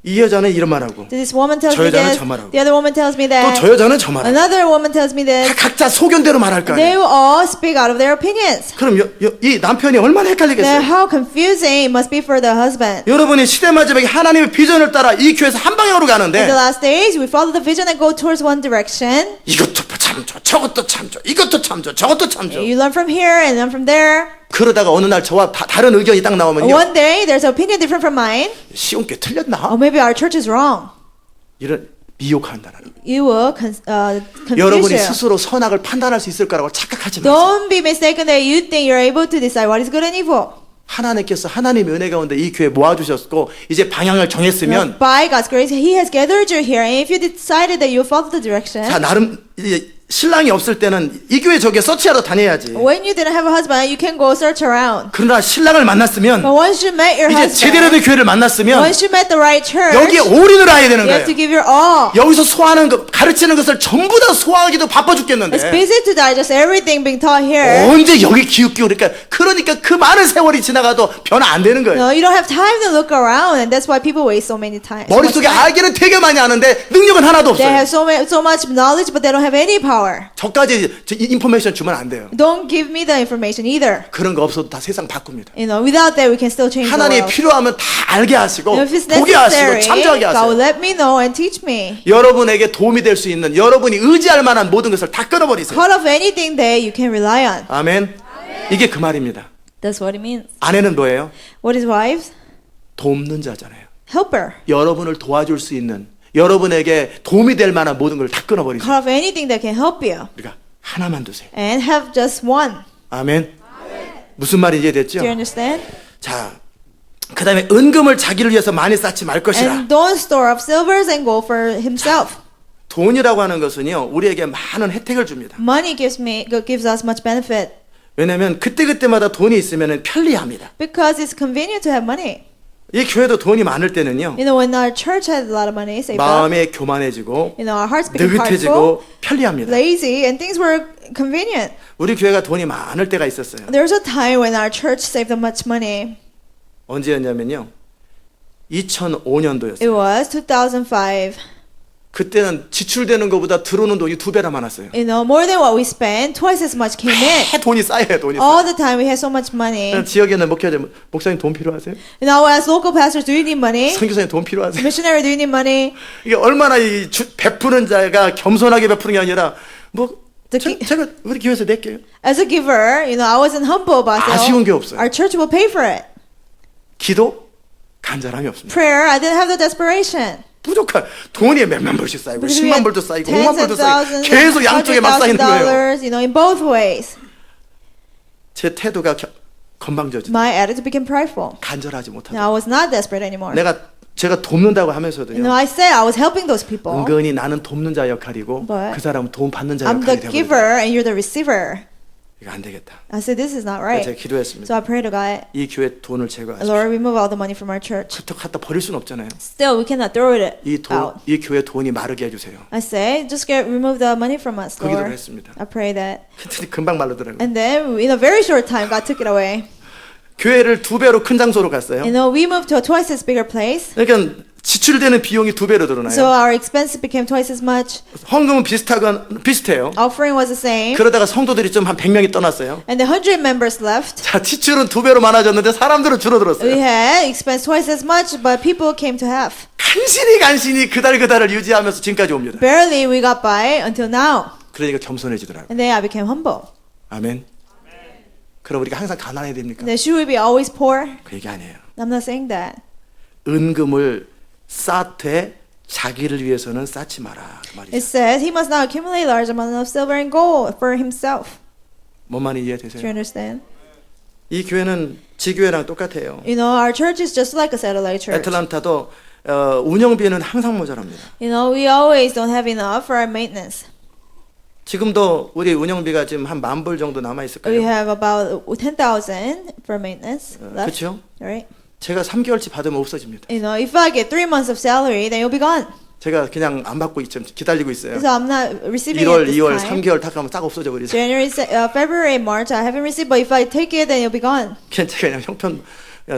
이 여자는 이런 말하고 this woman tells 저 me 여자는 this, 저 말하고. the other woman tells me 또 that, 저 여자는 저 말하고 another woman tells me 다 this. 각자 소견대로 말할 거 They 아니에요. will all speak out of their opinions. 그럼 이 남편이 얼마나 Then 헷갈리겠어요. how confusing it must be for the husband. 여러분이 시대 마지막에 하나님의 비전을 따라 이 교회에서 한 방향으로 In the 가는데 last days, we follow the vision and go towards one direction. 이것도 참죠 저것도 참죠 이것도 참죠 저것도 참죠. You learn from here and learn from there. 그러다가 어느 날 저와 다른 의견이 딱 나오면요. One day, there's an opinion different from mine. 시온 게 Oh, 틀렸나? maybe our church is wrong. 이런 미혹한다는 거예요. You will confuse 여러분이 you. 스스로 선악을 판단할 수 있을 거라고 착각하지 마세요. Don't be mistaken that you think you're able to decide what is good and evil. 하나님께서 하나님의 은혜 가운데 이 교회 모아주셨고 이제 방향을 정했으면 By God's grace, He has gathered you here. And if you decided that you follow the direction, 자 나름 이제 신랑이 없을 때는 이 교회 저기에 서치하러 다녀야지. when you didn't have a husband, you can go search around. 그러나 신랑을 만났으면 But once you met your 이제 제대로 된 husband, 교회를 만났으면 once you met the right church, 여기에 올인을 해야 되는 you have to 거예요. give your all. 여기서 소화하는 것, 가르치는 것을 전부 다 소화하기도 바빠 It's 죽겠는데 busy to digest everything being taught here. 언제 여기 기웃기웃 그러니까 그 많은 세월이 지나가도 변화 안 되는 거예요. No, you don't have time to look around, and that's why people waste so many time. So much 머릿속에 time. 알기는 되게 많이 아는데 능력은 하나도 They 없어요. have so much knowledge, but they don't have any power. 저까지 인포메이션 주면 안 돼요. Don't give me the information either. 그런 거 없어도 다 세상 바꿉니다. You know, without that, we can still change the 하나님이 world. 필요하면 다 알게 하시고 If it's 보게 하시고 necessary, 참조하게 God will 하세요. let me know and teach me. 여러분에게 도움이 될 수 있는 여러분이 의지할 만한 모든 것을 다 끊어버리세요. Cut off anything that you can rely on. 아멘. 이게 그 말입니다. That's what it means. 아내는 뭐예요? What is wives? 돕는 자잖아요. Helper. 여러분을 도와줄 수 있는 여러분에게 도움이 될 만한 모든 걸 다 끊어버리세요. Cut off anything that can help you. 그러니까 하나만 두세요. And have just one. 아멘. 무슨 말인지 이해됐죠? Do you understand? 자, 그다음에 은금을 자기를 위해서 많이 쌓지 말 것이라. And don't store up silvers and gold for himself. 돈이라고 하는 것은요, 우리에게 많은 혜택을 줍니다. Money gives us much benefit 왜냐하면 그때그때마다 돈이 있으면 편리합니다. because it's convenient to have money. 이 교회도 돈이 많을 때는요, You know, when our church has a lot of money saved up, 마음이 교만해지고 you know, our hearts become prideful, 느긋해지고 편리합니다. lazy, and things were convenient. 우리 교회가 돈이 많을 때가 있었어요. There was a time when our church saved up much money. 언제였냐면요, 2005년도였어요. It was 2005. 그때는 지출되는 것보다 들어오는 돈이 2배나 많았어요. You know, more than what we spent, twice as much came in. 돈이 쌓여요, 돈이 쌓여. All the time we had so much money. 지역에는 목사님 돈 필요하세요? You know, as local pastors, do you need money? 선교사님 돈 필요하세요? Missionary, do you need money? 이게 얼마나 베푸는 자가 겸손하게 베푸는 게 아니라 제가 우리 교회에서 낼게요. As a giver, you know, I wasn't humble about it. 아쉬운 게 없어요. Our church will pay for it. 기도 간절함이 없습니다. Prayer, I didn't have the desperation. 부족한 돈이 몇만 불씩 쌓이고 Because we 10만 had 불도 쌓이고 tens 5만 of 불도 쌓이고 thousands, 계속 양쪽에 막 쌓이는 거예요. $100,000, you know, in both ways. 제 태도가 건방져지. My attitude became prideful. 간절하지 못하다. Now I was not desperate anymore. 제가 돕는다고 You know, 하면서도요. I said I was helping those people. 은근히 나는 돕는 자 역할이고 But 그 사람은 돈 받는 자 I'm the 역할이 giver 되거든요. and you're the receiver. 이거 안 되겠다. I said this is not 제가 right. 기도했습니다. So I prayed to God, 이 교회 돈을 제거하십시오. Lord, remove all the money from our church. 갖다 버릴 수는 없잖아요. Still, we cannot throw it out. 이 교회 돈이 마르게 해주세요. I say, just remove the money from us, 그 기도를 Lord. 했습니다. I pray that. 근데 금방 마르더라고요. And then, in a very short time, God took it away. 교회를 2배로 큰 장소로 갔어요. You know, we moved to a twice as bigger place. 그러니까 지출되는 비용이 2배로 So 늘어나요. our expenses became twice as much. 헌금은 비슷해요. Offering was the same. 그러다가 성도들이 좀 한 100명이 떠났어요. And the 100 members left. 자, 지출은 2배로 많아졌는데 사람들은 We 줄어들었어요. had expense twice as much, but people came to half. 간신히 그달을 유지하면서 지금까지 옵니다. Barely we got by until now. 그러니까 겸손해지더라고요. And then I became humble. 아멘. 그럼 우리가 항상 가난해야 됩니까? Then should we be always poor? 그 얘기 아니에요. I'm not saying that. 은금을 쌓되 자기를 위해서는 쌓지 마라. 그 말이죠. It says he must not accumulate large amounts of silver and gold for himself. 뭔 말인지 Do you 이해되세요? understand? 이 교회는 지교회랑 똑같아요. You know, our church is just like a satellite church. 애틀란타도 운영비는 항상 모자랍니다. You know, we always don't have enough for our maintenance. 지금도 우리 운영비가 지금 한 10,000불 정도 남아 We 있을까요? have about 10,000 for maintenance left. 그렇죠? Right? 제가 3개월치 받으면 없어집니다. You know, if I get 3 months of salary, then you'll be gone. 제가 그냥 안 받고 기다리고 있어요. So I'm not receiving 1월, it this 2월, time. 3개월 딱 하면 딱 없어져 버리죠. January, February, March, I haven't received, but if I take it, then you'll be gone. 그냥 형편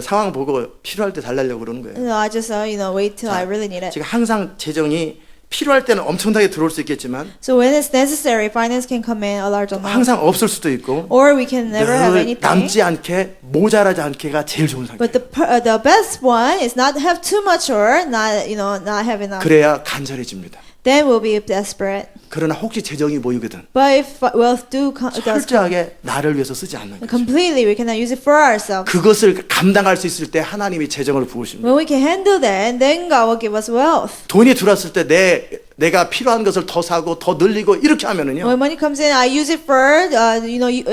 상황 보고 필요할 때 달라려고 그러는 거예요. No, I just, wait till 자, I really need it. 지금 항상 재정이 필요할 때는 엄청나게 들어올 수 있겠지만 So when it's necessary, finance can come in a large amount. 항상 없을 수도 있고 Or we can never have 늘 anything. 남지 않게 모자라지 않게가 제일 좋은 상태. But the best one is not have too much or not, not have enough. 그래야 간절해집니다. Then we'll be desperate. 그러나 혹시 재정이 모이거든 But if wealth does 철저하게 나를 위해서 쓰지 않는 거죠. completely, we cannot use it for ourselves. 그것을 감당할 수 있을 때 하나님이 재정을 부으십니다. When we can handle that, then God will give us wealth. 돈이 들어왔을 때 내가 필요한 것을 더 사고 더 늘리고 이렇게 하면은요. When money comes in, I use it for,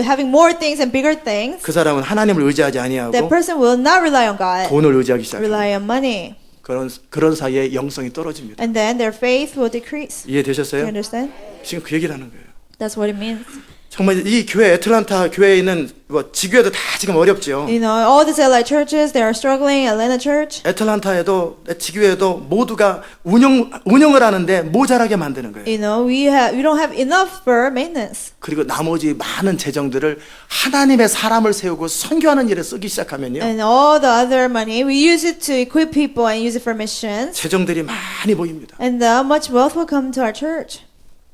having more things and bigger things. 그 사람은 하나님을 의지하지 That 아니하고 person will not rely on God, 돈을 의지하기 시작합니다. rely on money. 그런 사이에 영성이 떨어집니다. And then their faith will decrease. Do you 이해되셨어요? understand? 지금 그 얘기를 하는 거예요. That's what it means. 정말 이 교회 애틀란타 교회에 있는 지교회도 다 지금 어렵죠. You know, all the satellite churches, they are struggling. Atlanta church. 애틀란타에도 지교회도 모두가 운영을 하는데 모자라게 만드는 거예요. You know, we don't have enough for maintenance. 그리고 나머지 많은 재정들을 하나님의 사람을 세우고 선교하는 일에 쓰기 시작하면요. And all the other money, we use it to equip people and use it for missions. 재정들이 많이 보입니다. And much wealth will come to our church.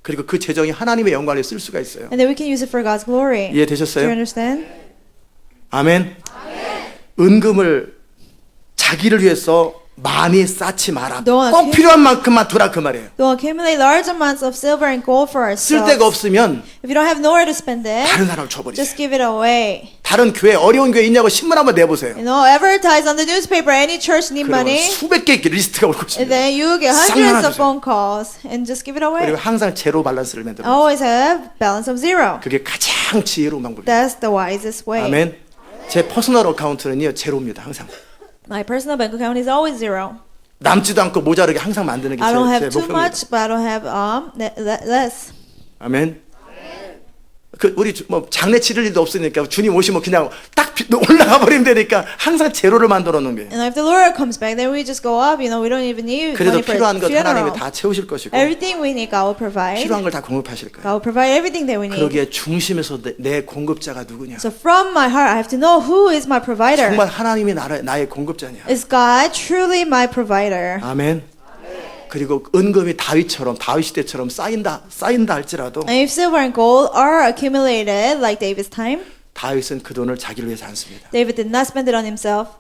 그리고 그 재정이 하나님의 영광에 쓸 수가 있어요. And then we can use it for God's glory. Do you 이해되셨어요? understand? 아멘. 은금을 자기를 위해서 많이 쌓지 마라. 꼭 필요한 만큼만 두라 그 말이에요. Don't accumulate large amounts of silver and gold for 쓸 ourselves. 데가 없으면 If you don't have nowhere to spend it, 다른 사람을 줘버리세요. just give it away. 다른 교회 어려운 교회 있냐고 신문 한번 내보세요. You know, advertise on the newspaper. Any church need 그러면 money, 수백 개의 리스트가 올 and 것입니다. then you get 싹 hundreds 나눠주세요. of phone calls and just give it away. 그리고 항상 제로 밸런스를 만들어. Always have balance of zero. 그게 가장 지혜로운 방법이에요. That's the wisest way. 아멘. 제 퍼스널 어카운트는요 제로입니다. 항상. My personal bank account is always zero. 남지도 않고 모자르게 항상 만드는 게 I don't have 제 too 목표입니다. much, but I don't have less. 아멘. 그 우리 뭐 장례 치를 일도 없으니까 주님 오시면 그냥 딱 올라가 버리면 되니까 항상 제로를 만들어 놓은 거예요. And if the Lord comes back, then we just go up. You know, we don't even need 그래도 money for 필요한 것 하나님이 funeral. 다 채우실 것이고 Everything we need, God will provide. 필요한 걸 다 공급하실 거예요. God will provide everything that we need. 그러기에 중심에서 내 공급자가 누구냐? So from my heart, I have to know who is my provider. 정말 하나님이 나의 공급자냐? Is God truly my provider? 아멘. 그리고 은금이 다윗 시대처럼 쌓인다 할지라도 And if silver and gold are accumulated like David's time, 다윗은 그 돈을 자기를 위해서 안 씁니다. David did not spend it on himself.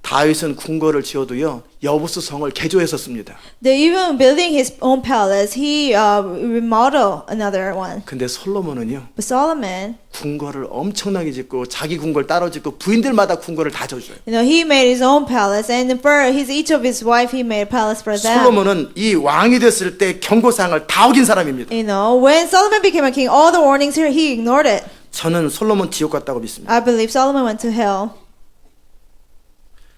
다윗은 궁궐을 지어도요 여부스 성을 개조해서 씁니다. Even building his own palace, he remodeled another one. 근데 솔로몬은요 But Solomon, 궁궐을 엄청나게 짓고 자기 궁궐 따로 짓고 부인들마다 궁궐을 다 져줘요. you know, he made his own palace, and for each of his wife, he made a palace for them. 솔로몬은 이 왕이 됐을 때 경고사항을 다 어긴 사람입니다. You know, when Solomon became a king, all the warnings here, he ignored it. 저는 솔로몬 지옥 갔다고 믿습니다. I believe Solomon went to hell.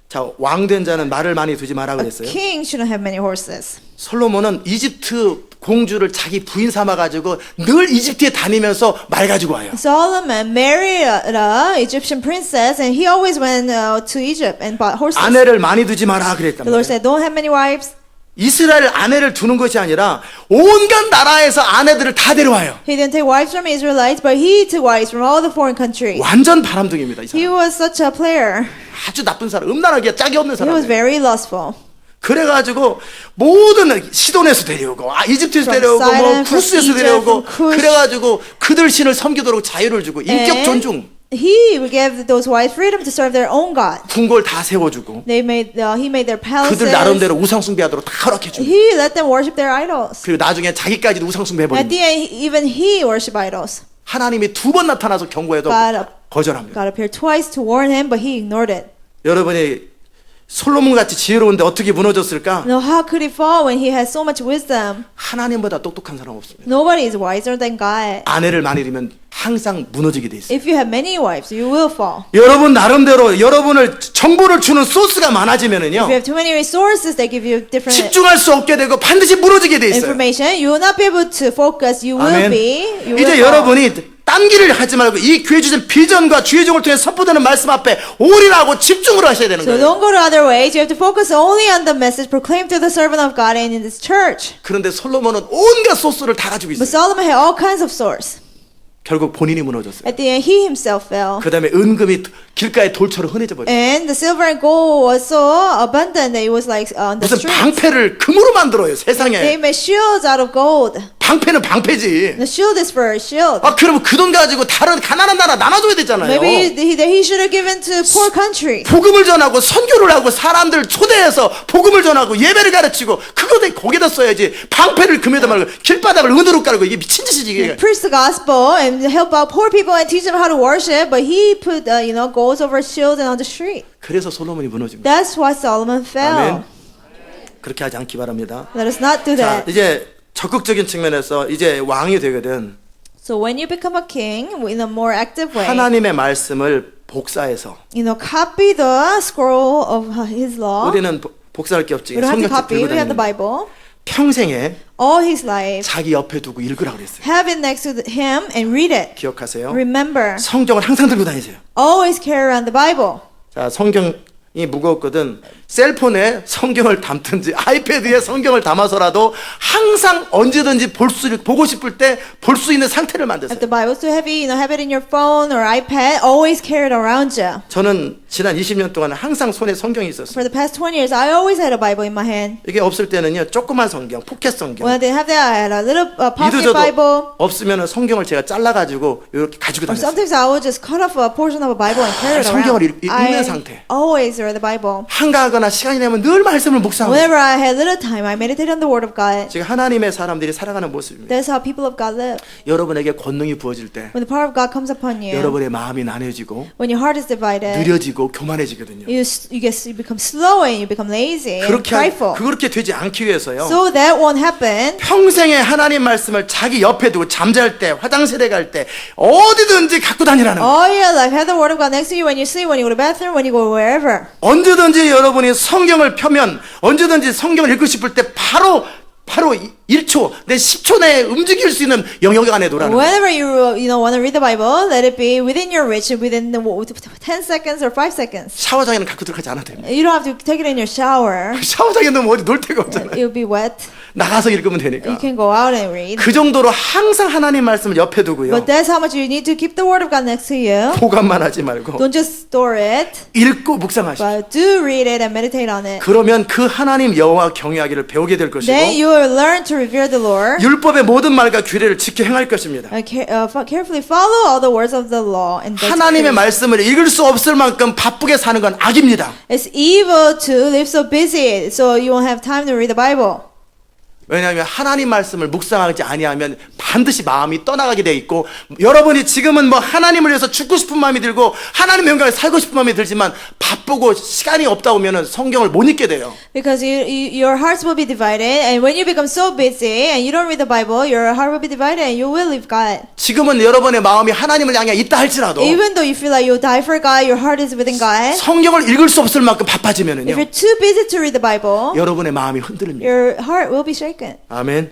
자, 왕된 자는 말을 많이 두지 마라 A 그랬어요. king shouldn't have many horses. 솔로몬은 이집트 공주를 자기 부인 삼아 가지고 늘 이집트에 다니면서 말 가지고 와요. Solomon married an Egyptian princess, and he always went to Egypt and bought horses. 아내를 많이 두지 마라 그랬단 The Lord 말이에요. said, "Don't have many wives." 이스라엘 아내를 두는 것이 아니라 온갖 나라에서 아내들을 다 데려와요. He didn't take wives from Israelites, but he took wives from all the foreign countries. 완전 바람둥이입니다. 이 He 사람. was such a player. 아주 나쁜 사람, 음란하게 짝이 없는 He was 사람. very lustful. 그래가지고 모든 시돈에서 데려오고 이집트에서 From 데려오고 뭐 Sidon, from 쿠스에서 Egypt, 데려오고 from Cush. 그래가지고 그들 신을 섬기도록 자유를 주고 인격 And 존중 he gave those wives freedom to serve their own God. 궁궐 다 세워주고 He made their palaces. 그들 나름대로 우상 숭배하도록 다 허락해주고 He let them worship their idols. 그리고 나중에 자기까지도 우상 At 숭배해버립니다. the end, even he worship idols. 하나님이 2번 나타나서 경고해도 God 거절합니다. appeared twice to warn him, but he ignored it. 여러분이 솔로몬 같이 지혜로운데 어떻게 무너졌을까? Now, how could he fall when he has so much wisdom? 하나님보다 똑똑한 사람 없습니다. Nobody is wiser than God. 아내를 많이 두면 항상 무너지게 돼 있어요. If you have many wives, you will fall. 여러분 나름대로 여러분을 정보를 주는 소스가 If 많아지면은요 you have too many resources that give you different 집중할 수 없게 되고 반드시 무너지게 돼 있어요. information, you will not be able to focus. You will 아멘. you will 이제 fall. 여러분이 딴 길을 하지 말고 이 교회 주신 비전과 주의 종을 통해 선포되는 말씀 앞에 올인하고 집중을 하셔야 되는 So 거예요. don't go to other ways. You have to focus only on the message proclaimed through the servant of God and in this church. 그런데 솔로몬은 온갖 소스를 다 가지고 But 있어요. Solomon had all kinds of source. 결국 본인이 무너졌어요. At the end, he himself fell. 그 다음에 은금이 길가에 돌처럼 흔해져 버렸어요. And the silver and gold was so abundant that it was like on the 무슨 streets. 방패를 금으로 만들어요 They 세상에. made shields out of gold. 방패는 방패지. The shield is for a shield. 그러면 그 돈 가지고 다른 가난한 나라 나눠줘야 되잖아요. Maybe he should have given to poor country. 복음을 전하고 선교를 하고 사람들 초대해서 복음을 전하고 예배를 가르치고 그거에 거기다 써야지. 방패를 금에다 말고 길바닥을 은으로 깔고 이게 미친 짓이지 이게. Preach the gospel and help out poor people and teach them how to worship, but he put golds over shields and on the street. 그래서 솔로몬이 무너집니다. That's why Solomon fell. 아멘. 그렇게 하지 않기 바랍니다. Let us not do 자, that. 이제 적극적인 측면에서 이제 왕이 되거든 So when you become a king in a more active way, 하나님의 말씀을 복사해서 copy the scroll of his law. 우리는 복사할 게 없지. We don't have to 성경책 copy. 들고 We have the 다니는 Bible. 평생에 All his life, 자기 옆에 두고 읽으라 그랬어요. have it next to him and read it. 기억하세요? Remember, 성경을 항상 들고 다니세요. always carry around the Bible. 자, 성경이 무거웠거든. 셀폰에 성경을 담든지 아이패드에 성경을 담아서라도 항상 언제든지 보고 싶을 때 볼 수 있는 상태를 If 만드세요. the Bible is too heavy, have it in your phone or iPad. Always carry it around you. 저는 지난 20년 동안 항상 손에 성경이 있었어요. For the past 20 years, I always had a Bible in my hand. 이게 없을 때는요, 조그만 성경, 포켓 성경. When I didn't have that, I had a little pocket 이도저도 Bible. 없으면 성경을 제가 잘라가지고 이렇게 가지고 Or 다녔어요. sometimes I would just cut off a portion of a Bible and carry it 성경을 around. 읽는 상태. always read the Bible. 한가하거나 시간이 나면 늘 말씀을 묵상하고 Whenever I had little time, I meditate on the Word of God. 지금 하나님의 사람들이 살아가는 모습입니다. That's how people of God live. 여러분에게 권능이 부어질 때 When the power of God comes upon you, 여러분의 마음이 나눠지고 when your heart is divided, 느려지고 교만해지거든요. you become slow and you become lazy and prideful. 그렇게 되지 않기 위해서요. So that won't happen. 평생에 하나님 말씀을 자기 옆에 두고 잠잘 때, 화장실에 갈 때 어디든지 갖고 다니라는 거예요. All your life, have the Word of God next to you when you sleep, when you go to the bathroom, when you go wherever. 언제든지 여러분이 성경을 펴면 언제든지 성경을 읽고 싶을 때 바로 1초, 내 10초 내에 움직일 수 있는 영역 안에 놓으라는 거예요. Whenever you want to read the Bible, let it be within your reach, within the 10 seconds or 5 seconds. 샤워장에는 갖고 들어가지 않아도 됩니다. You don't have to take it in your shower. 샤워장에 넣으면 어디 놀 데가 없잖아요. It'll be wet. 나가서 읽으면 You 되니까. can go out and read. 그 정도로 항상 하나님 말씀을 옆에 두고요. But that's how much you need to keep the Word of God next to you. 보관만 하지 말고 Don't just store it, 읽고 묵상하십시오. but do read it and meditate on it. 그러면 그 하나님 여호와 경외하기를 배우게 될 것이고 Then you will learn to revere the Lord. 율법의 모든 말과 규례를 지켜 행할 것입니다. Carefully follow all the words of the law. And that's 하나님의 faith. 말씀을 읽을 수 없을 만큼 바쁘게 사는 건 악입니다. It's evil to live so busy, so you won't have time to read the Bible. 왜냐하면 하나님 말씀을 묵상하지 아니하면 반드시 마음이 떠나가게 돼 있고 여러분이 지금은 뭐 하나님을 위해서 죽고 싶은 마음이 들고 하나님 영광에 살고 싶은 마음이 들지만 바쁘고 시간이 없다 보면은 성경을 못 읽게 돼요. Because your hearts will be divided, and when you become so busy and you don't read the Bible, your heart will be divided and you will leave God. 지금은 여러분의 마음이 하나님을 향해 있다 할지라도 Even though you feel like you'll die for God, your heart is within God. 성경을 읽을 수 없을 만큼 If 바빠지면은요 you're too busy to read the Bible, 여러분의 마음이 흔들립니다. your heart will be shaken. 아멘.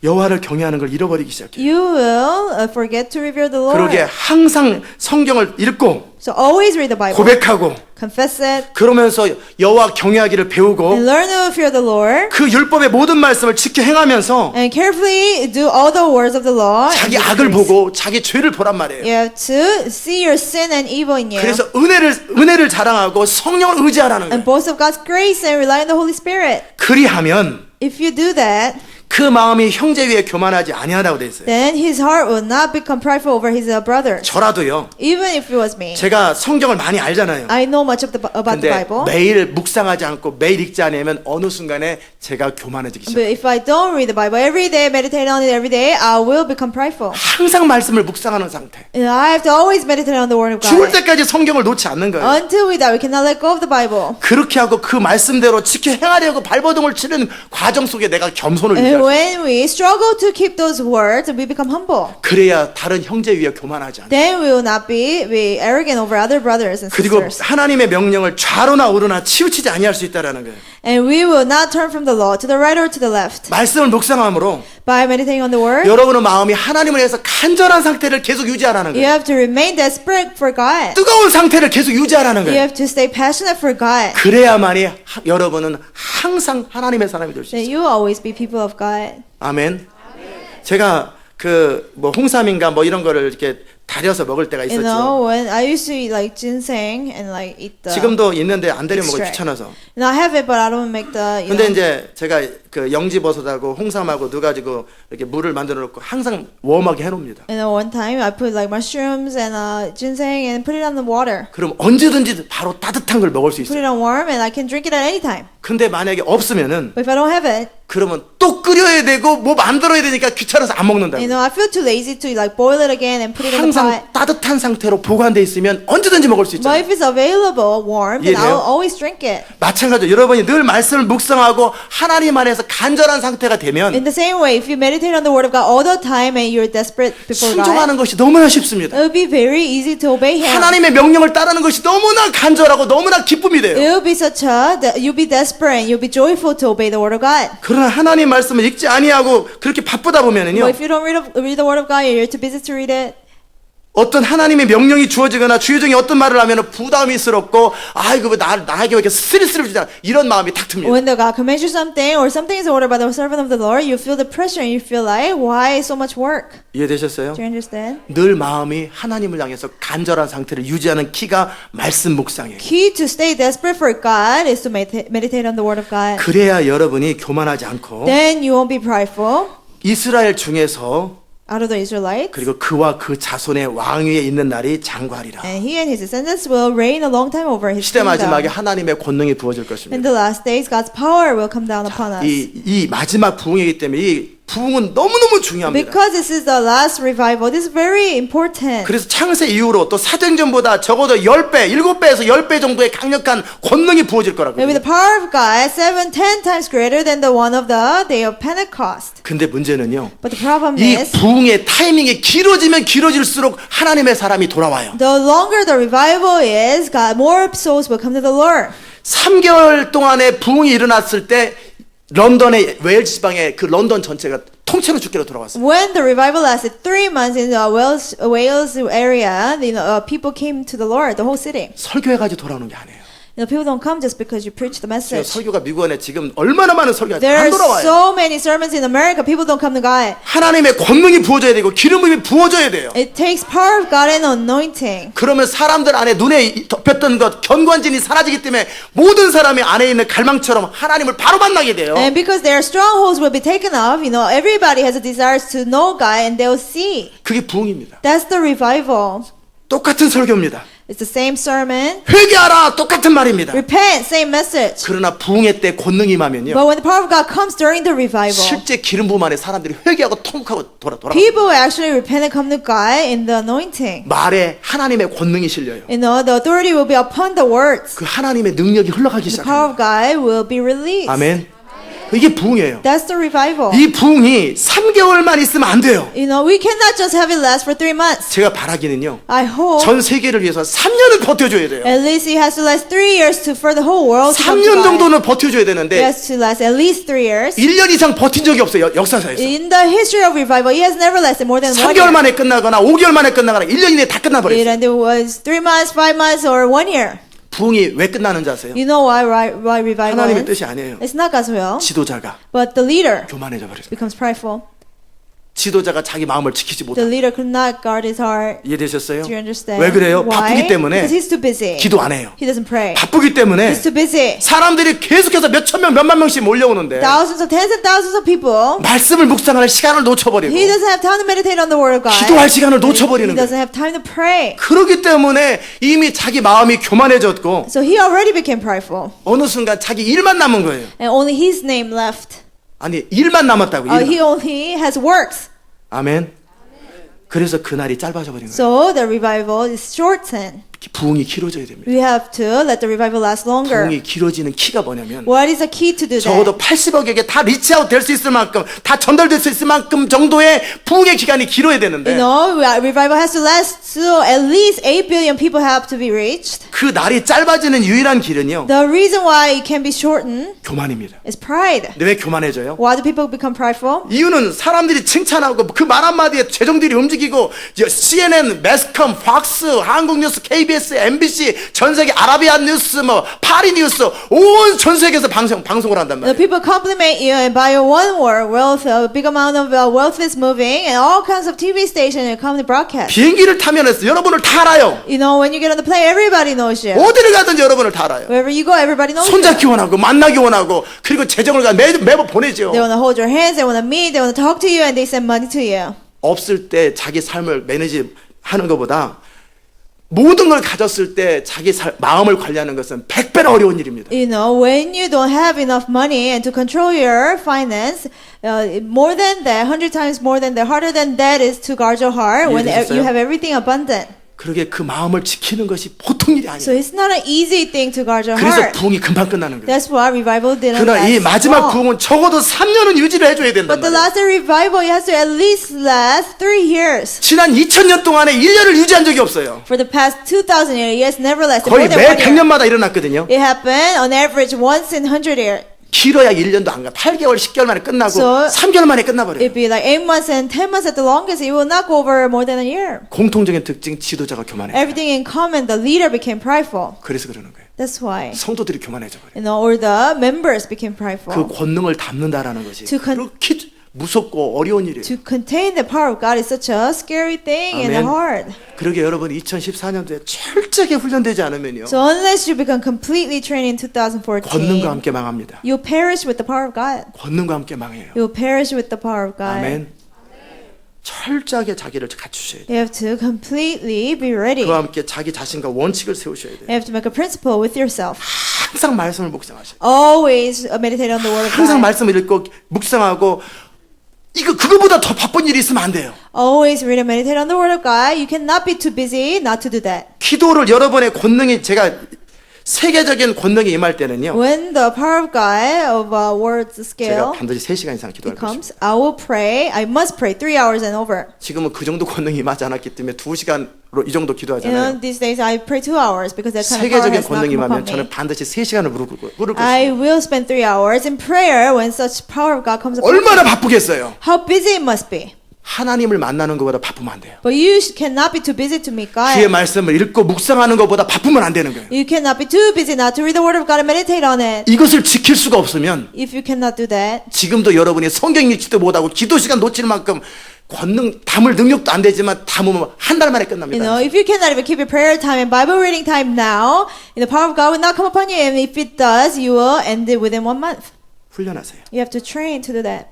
여호와를 경외하는 걸 잃어버리기 시작해요. You will forget to revere the 그러게 Lord. 항상 성경을 읽고 So always read the Bible. 고백하고 Confess it. 그러면서 여호와 경외하기를 배우고 And learn to fear the Lord. 그 율법의 모든 말씀을 지켜 행하면서 And carefully do all the words of the law. 자기 and 악을 decrees. 보고 자기 죄를 보란 말이에요. You have to see your sin and evil in you. 그래서 은혜를 자랑하고 성령을 의지하라는 And 거예요. boast of God's grace and rely on the Holy Spirit. 그리하면 If you do that, 그 마음이 형제 위에 교만하지 아니하다고 돼 있어요. then his heart will not become prideful over his brother. 저라도요. Even if it was me. 제가 성경을 많이 알잖아요. I know much about the 근데 Bible. 매일 묵상하지 않고 매일 읽지 않으면 어느 순간에 제가 교만해지기 시작해요. But if I don't read the Bible every day, meditate on it every day, I will become prideful. 항상 말씀을 묵상하는 상태. And I have to always meditate on the Word of 죽을 God. 때까지 성경을 놓지 않는 거예요. Until we die, we cannot let go of the Bible. 그렇게 하고 그 말씀대로 지켜 행하려고 발버둥을 치는 과정 속에 내가 겸손을 And 유지할 수 있어요. when we struggle to keep those words, we become humble. 그래야 다른 형제 위에 교만하지 않아요. Then we will not be arrogant over other brothers and 그리고 sisters. 하나님의 명령을 좌로나 우로나 치우치지 아니할 수 있다라는 거예요. And we will not turn from the law to the right or to the left. 말씀을 묵상함으로 By meditating on the Word, 여러분의 마음이 하나님을 위해서 간절한 상태를 계속 유지하라는 you 거예요. have to remain desperate for God. 뜨거운 상태를 계속 유지하라는 You 거예요. have to stay passionate for God. 그래야만이 여러분은 항상 하나님의 사람이 될 수 Then 있어요. you will always be people of God. 아멘. 제가 그 뭐 홍삼인가 뭐 이런 거를 이렇게 달여서 먹을 때가 You 있었죠. know, when I used to eat like ginseng and like eat the. 지금도 있는데 안 데려 먹기 extract. 귀찮아서. And I have it, but I don't make the. You 근데 know, 이제 제가 그 영지버섯하고 홍삼하고 넣어 가지고 이렇게 물을 만들어 놓고 항상 웜하게 해 놓습니다. and one time I put like mushrooms and ginseng and put it on the water. 그럼 언제든지 바로 따뜻한 걸 먹을 수 Put 있어요. it on warm and I can drink it at any time. 근데 만약에 없으면은 But if I don't have it, 그러면 또 끓여야 되고 뭐 만들어야 되니까 귀찮아서 안 먹는다. you know, I feel too lazy to like boil it again and put it in the pot. 항상 따뜻한 상태로 보관돼 있으면 언제든지 먹을 수 But 있잖아요. if it's available warm, then 이해돼요? I'll always drink it. 마찬가지로 여러분이 늘 말씀을 묵상하고 하나님 안에서 간절한 상태가 되면 In the same way, if you meditate on the Word of God all the time and you're desperate before God, 순종하는 것이 너무나 쉽습니다. it will be very easy to obey Him. 하나님의 명령을 따르는 것이 너무나 간절하고 너무나 기쁨이 돼요. It will be such you'll be desperate and you'll be joyful to obey the Word of God. 그러나 하나님 말씀을 읽지 아니하고 그렇게 바쁘다 보면은요. But if you don't read the Word of God, you're too busy to read it. 어떤 하나님의 명령이 주어지거나 주여정이 어떤 말을 하면 부담이스럽고 아이고 왜 나에게 왜 이렇게 스트레스를 주냐 이런 마음이 탁 듭니다. When the God commands you something or something is ordered by the servant of the Lord, you feel the pressure and you feel like, why so much work? 이해되셨어요? Do you understand? 늘 마음이 하나님을 향해서 간절한 상태를 유지하는 키가 말씀 묵상이에요. Key to stay desperate for God is to meditate on the Word of God. 그래야 여러분이 교만하지 않고 Then you won't be prideful 이스라엘 중에서 out of the Israelites. 그리고 그와 그 자손의 왕위에 있는 날이 장구하리라. And he and his descendants will reign a long time over his 시대 마지막에 kingdom. 하나님의 권능이 부어질 In 것입니다. the last days, God's power will come down upon us. 이 마지막 부흥이기 때문에 이 부흥은 너무너무 중요합니다. Because this is the last revival, this is very important. 그래서 창세 이후로 또 사도행전보다 적어도 10배, 7배에서 10배 정도의 강력한 권능이 부어질 거라고. And with the power of God, 7, 10 times greater than the one of the day of Pentecost. 근데 문제는요. But the problem 이 is, 부흥의 타이밍이 길어지면 길어질수록 하나님의 사람이 돌아와요. the longer the revival is, God, more souls will come to the Lord. 3개월 동안에 부흥이 일어났을 때 런던의 웨일즈 지방의 그 런던 전체가 통째로 주께로 돌아왔어요. When the revival lasted 3 months in the Wales area, people came to the Lord, the whole city. 설교해가지고 돌아오는 게 아니에요. People don't come just because you preach the 지금 message. 설교가 미국에 지금 얼마나 많은 설교가 There 안 are 돌아와요. so many sermons in America. People don't come to God. 하나님의 권능이 부어져야 되고 기름 부음이 부어져야 돼요. It takes power of God and anointing. 그러면 사람들 안에 눈에 덮였던 것 견고한진이 사라지기 때문에 모든 사람이 안에 있는 갈망처럼 하나님을 바로 만나게 돼요. And because their strongholds will be taken off, everybody has a desire to know God and they'll see. 그게 부흥입니다. That's the revival. 똑같은 설교입니다. It's the same sermon. 회개하라 똑같은 말입니다. Repent, same message. 그러나 부흥의 때 권능이 임하면요. But when the power of God comes during the revival, 실제 기름 부음 안에 사람들이 회개하고 통곡하고 돌아. people will actually repent and come to God in the anointing. 말에 하나님의 권능이 실려요. The authority will be upon the words. 그 하나님의 능력이 흘러가기 The power 시작합니다. of God will be released. 아멘. 이게 부흥이에요. That's the revival. 이 부흥이 3개월만 있으면 안 돼요. We cannot just have it last for 3 months. 제가 바라기는요. I hope 전 세계를 위해서 3년은 버텨줘야 돼요. at least it has to last 3 years for the whole world to come to 3년 God. 정도는 버텨줘야 It 되는데 has to last at least 3 years. 1년 이상 버틴 적이 없어요. 역사사에서. In the history of revival, it has never lasted more than 1 3개월 year. 만에 끝나거나 5개월 만에 끝나거나 1년 이내에 다 It 끝나버렸어요. was 3 months, 5 months, or 1 year. 부흥이 왜 끝나는지 아세요? You know why revival 하나님의 ends? 뜻이 아니에요. It's not God's will, 지도자가 but the leader 교만해져 버렸어요. becomes prideful. 지도자가 자기 마음을 지키지 The 못하고. leader could not guard his heart. 이해되셨어요? Do you understand? 왜 그래요? Why? 바쁘기 때문에 Because he's too busy. 기도 안 해요. He doesn't pray. 바쁘기 때문에 He's too busy. 사람들이 계속해서 몇천 명, 몇만 명씩 몰려오는데 Thousands of tens and thousands of people. 말씀을 묵상할 시간을 놓쳐버리고 He doesn't have time to meditate on the word of God. 기도할 시간을 He 놓쳐버리는 doesn't 거예요. have time to pray. 그렇기 때문에 이미 자기 마음이 교만해졌고 So he already became prideful. 어느 순간 자기 일만 남은 거예요. And only his name left. 아니 일만 남았다고. 일만. He only has works. 아멘. 그래서 그날이 짧아져 버린 거예요. So the revival is shortened. 부흥이 길어져야 됩니다. We have to let the revival last longer. 부흥이 길어지는 키가 뭐냐면 What is the key to do 적어도 that? 80억에게 다 리치아웃 될 수 있을 만큼 다 전달될 수 있을 만큼 정도의 부흥의 기간이 길어야 되는데 Revival has to last so at least 8 billion people have to be reached. 그 날이 짧아지는 유일한 길은요. The reason why it can be shortened 교만입니다. is pride. 근데 왜 교만해져요? Why do people become prideful? 이유는 사람들이 칭찬하고 그 말 한마디에 재정들이 움직이고 CNN, 매스컴, 팍스, 한국뉴스, KBS, MBC, 전 세계 아라비안 뉴스, 파리 뉴스 온 전 세계에서 방송을 한단 The 말이에요. people compliment you and by one word, wealth, a big amount of wealth is moving, and all kinds of TV stations come to broadcast. 비행기를 타면 여러분을 다 알아요. When you get on the plane, everybody knows you. 어디를 가든지 여러분을 다 알아요. Wherever you go, everybody knows you. 손잡기 원하고 만나기 원하고 그리고 재정을 매번 보내죠. They want to hold your hands, they want to meet, they want to talk to you, and they send money to you. 없을 때 자기 삶을 매니지 하는 것보다 모든 걸 가졌을 때 자기 마음을 관리하는 것은 100배나 어려운 일입니다. When you don't have enough money and to control your finance, more than that, 100 times more than that, harder than that is to guard your heart when 이해되셨어요? you have everything abundant. 그러게 그 마음을 지키는 것이 보통 일이 So 아니에요. it's not an easy thing to guard your 그래서 heart. 부흥이 금방 끝나는 거예요. That's why revival didn't 그러나 이 last 마지막 long. 부흥은 적어도 3년은 유지를 해줘야 된단 But the 말이에요. last revival, it has to at least last 3 years. 지난 2000년 동안에 1년을 유지한 적이 없어요. For the past 2,000 years, it has never lasted 거의 more than 매 1 year. 100년마다 일어났거든요. It happened on average once in 100 years. 길어야 1년도 안 가. 8개월, 10개월 만에 끝나고 So, 3개월 만에 끝나버려요. It'd be like 8 months and 10 months at the longest. It will not go over more than a year. 공통적인 특징 지도자가 교만해요. Everything in common, the leader became prideful. 그래서 그러는 거예요. That's why. 성도들이 교만해져 버려요. Or the members became 그 prideful. 권능을 담는다라는 것이 To con- 그렇게 무섭고 어려운 일이에요. To contain the power of God is such a scary thing and 아멘. hard. 그러게 여러분 2014년도에 철저하게 훈련되지 않으면요. So unless you become completely trained in 2014, 권능과 함께 망합니다. you'll perish with the power of God. 권능과 함께 망해요. You'll perish with the power of God. 아멘. 철저하게 자기를 갖추셔야 돼요. You have to completely be ready. 그와 함께 자기 자신과 원칙을 세우셔야 돼요. You have to make a principle with yourself. 항상 말씀을 묵상하셔야 돼요. Always meditate on the word of 항상 God. 말씀을 읽고 묵상하고 그거보다 더 바쁜 일이 있으면 안 돼요. Always read and meditate on the Word of God. You cannot be too busy not to do that. 기도를 여러분의 권능이 제가 세계적인 권능이 임할 때는요. When the power of God of words 제가 scale 반드시 3시간 이상 기도할 것입니다. comes, I will pray. I must pray 3 hours and over. 지금은 그 정도 권능이 임하지 않았기 때문에 2시간로 이 정도 You 기도하잖아요. know, these days I pray 2 hours because that kind of power 세계적인 has not 권능이 come 임하면 upon 저는 me. 반드시 3시간을 꿇을 I 것입니다. will spend 3 hours in prayer when such power of God comes upon me. 얼마나 바쁘겠어요. How busy it must be. 하나님을 만나는 것보다 바쁘면 안 돼요. But you cannot be too busy to meet 주의 God. 말씀을 읽고 묵상하는 것보다 바쁘면 안 되는 거예요. You cannot be too busy not to read the Word of God and meditate on it. 이것을 지킬 수가 없으면 If you cannot do that, 지금도 여러분이 성경 읽지도 못하고 기도 시간 놓칠 만큼 권능 담을 능력도 안 되지만 담으면 한 달 만에 you 끝납니다. know, if you cannot even keep your prayer time and Bible reading time now, the power of God will not come upon you. And if it does, you will end it within 1 month. 훈련하세요. You have to train to do that.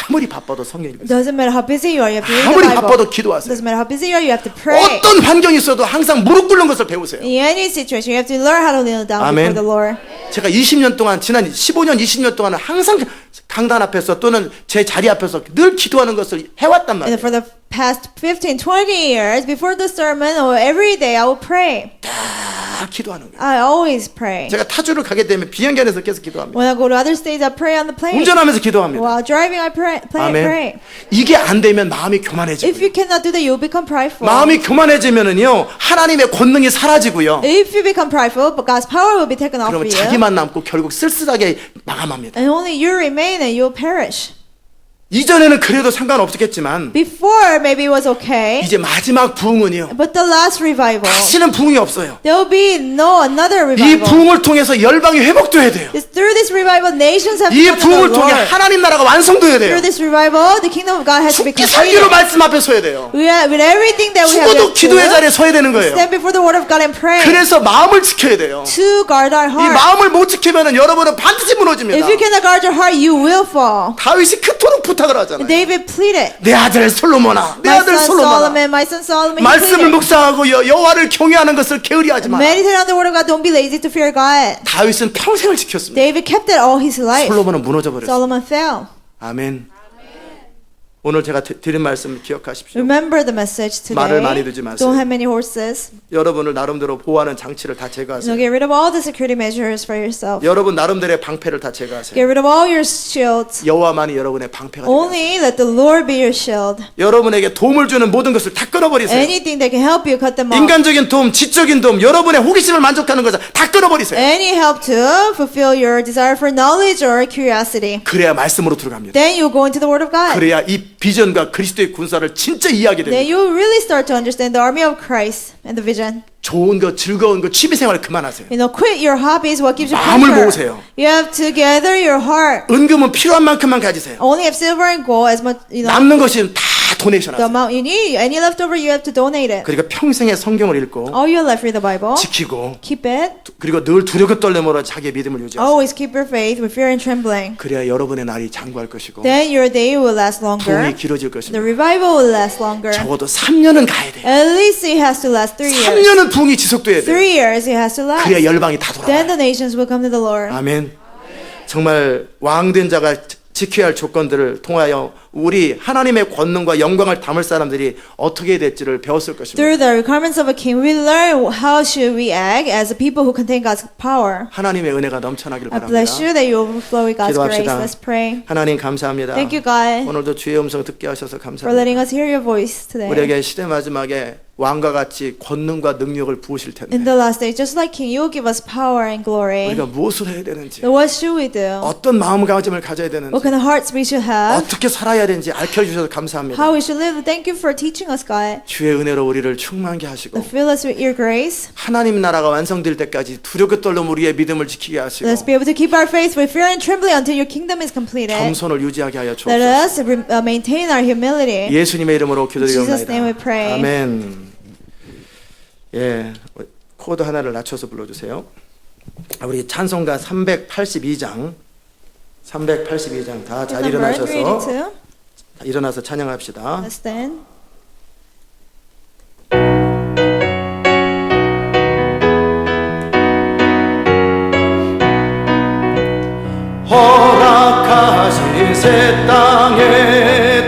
아무리 바빠도 성경 읽으세요. Doesn't matter how busy you are, you have to read 아무리 the Bible. 바빠도 기도하세요. Doesn't matter how busy you are, you have to pray. 어떤 환경이 있어도 항상 무릎 꿇는 것을 배우세요. In any situation, you have to learn how to kneel down 아멘. before the Lord. 제가 20년 동안 지난 15년 20년 동안은 항상 강단 앞에서 또는 제 자리 앞에서 늘 기도하는 것을 해왔단 And 말이에요. for the past 15, 20 years, before the sermon or every day, I will pray. 다 기도하는 거예요. I always pray. 제가 타주를 가게 되면 비행기 안에서 계속 기도합니다. When I go to other states, I pray on the plane. 운전하면서 기도합니다. While driving, I pray. 아멘. 이게 안 되면 마음이 교만해지고요. If you cannot do that, you'll become prideful. 마음이 교만해지면은요 하나님의 권능이 사라지고요. If you become prideful, but God's power will be taken off 그러면 of you, 자기만 남고 결국 쓸쓸하게 마감합니다. and only you remain, and you'll perish. 이전에는 그래도 상관없었겠지만 Before, maybe it was okay, 이제 마지막 부흥은요 but the last revival, 다시는 부흥이 없어요. there will be no another 이 revival. 부흥을 통해서 열방이 회복돼야 돼요. It's through this revival, nations have 이 to come to 부흥을 the 통해 Lord. 하나님 나라가 완성돼야 돼요. Through this revival, the kingdom of God has to be 죽기 살기로 completed. 말씀 앞에 서야 돼요. With everything that we have 죽어도 기도의 자리에 서야 되는 거예요. stand before the word of God and pray 그래서 마음을 지켜야 돼요. to guard our 이 heart. 마음을 못 지키면은 여러분은 반드시 무너집니다. If you cannot guard your heart, you will fall. 다윗이 그토록 부탁을 하잖아요. David pleaded, 내 아들 솔로몬아, 내 My 아들 son 솔로몬아. Solomon, my son Solomon, he 말씀을 pleaded, 묵상하고 여호와를 경외하는 것을 게으리하지 마. meditate on the word of God, don't be lazy to fear God. 다윗은 평생을 지켰습니다. David kept it all his life. 솔로몬은 무너져 버렸어요. Solomon fell. 아멘. 오늘 제가 드린 말씀 기억하십시오. Remember the message 말을 많이 today. 두지 마세요. Don't have many horses. 여러분을 나름대로 보호하는 장치를 다 No, 제거하세요. get rid of all the security measures for yourself. 여러분 나름대로의 방패를 다 제거하세요. Get rid of all your shields. 여호와만이 여러분의 방패가 되게 하세요. Only let the Lord be your shield. 여러분에게 도움을 주는 모든 것을 다 끊어버리세요. Anything that can help you, cut them off. 인간적인 도움, 지적인 도움, 여러분의 호기심을 만족하는 것을 다 끊어버리세요. Any help to fulfill your desire for knowledge or curiosity. 그래야 말씀으로 들어갑니다. Then you go into the Word of God. 그래야 이 비전과 그리스도의 군사를 진짜 이해하게 Then 됩니다. you really start to understand the army of Christ and the vision. 좋은 거, 즐거운 거, 취미생활 그만하세요. You know, quit your hobbies, what gives you 마음을 pleasure. 모으세요. You have to gather your heart. 은금은 필요한 만큼만 가지세요. Only have silver and gold as much, you know, 남는 것은 다 도네이션 the 하세요. amount you need. Any leftover, you have to donate it. 그러니까 평생에 성경을 읽고 All your life, read the Bible. 지키고 Keep it. 그리고 늘 두려고 떨림으로 자기의 믿음을 유지하세요. Always keep your faith with fear and trembling. 그래야 여러분의 날이 장구할 것이고 Then your day will last longer. 부흥이 길어질 The 것입니다. revival will last longer. 적어도 3년은 가야 돼요. At least it has to last 3 years. 3년은 부흥이 지속돼야 돼요. 3 years it has to last. 그래야 열방이 다 Then 돌아와요. the nations will come to the Lord. 아멘. 정말 왕된 자가 지켜야 할 조건들을 통하여 우리 하나님의 권능과 영광을 담을 사람들이 어떻게 될지를 배웠을 것입니다. Through the requirements of a king, we learn how should we act as a people who contain God's power. 하나님의 은혜가 넘쳐나길 I 바랍니다. bless you that you overflow with God's grace. 기도합시다. Let's pray. 하나님 감사합니다. Thank you, God, 오늘도 주의 음성 듣게 하셔서 for letting 감사합니다. us hear your voice today. 우리에게 시대 마지막에 왕과 같이 권능과 능력을 부으실 텐데 In the last day, just like King, you will give us power and glory. 우리가 무엇을 해야 되는지 So what should we do? 어떤 마음가짐을 가져야 What 되는지 kind of hearts we should have? 어떻게 살아야 되는지 알려주셔서 감사합니다. How we should live? Thank you for teaching us, God. 주의 은혜로 우리를 충만케 하시고 Fill us with your grace. 하나님 나라가 완성될 때까지 두렵게 떨는 우리의 믿음을 지키게 하시고 Let's be able to keep our faith with fear and trembling until your kingdom is completed. 겸손을 유지하게 하여 Let 주옵소서. us maintain our humility. 예수님의 이름으로 In Jesus' name we 기도드리옵나이다. pray. 아멘. 예, 코드 하나를 낮춰서 불러주세요. 우리 찬송가 382장 다 잘 Number 일어나셔서 382. 일어나서 찬양합시다. Let's stand. 허락하신 새 땅에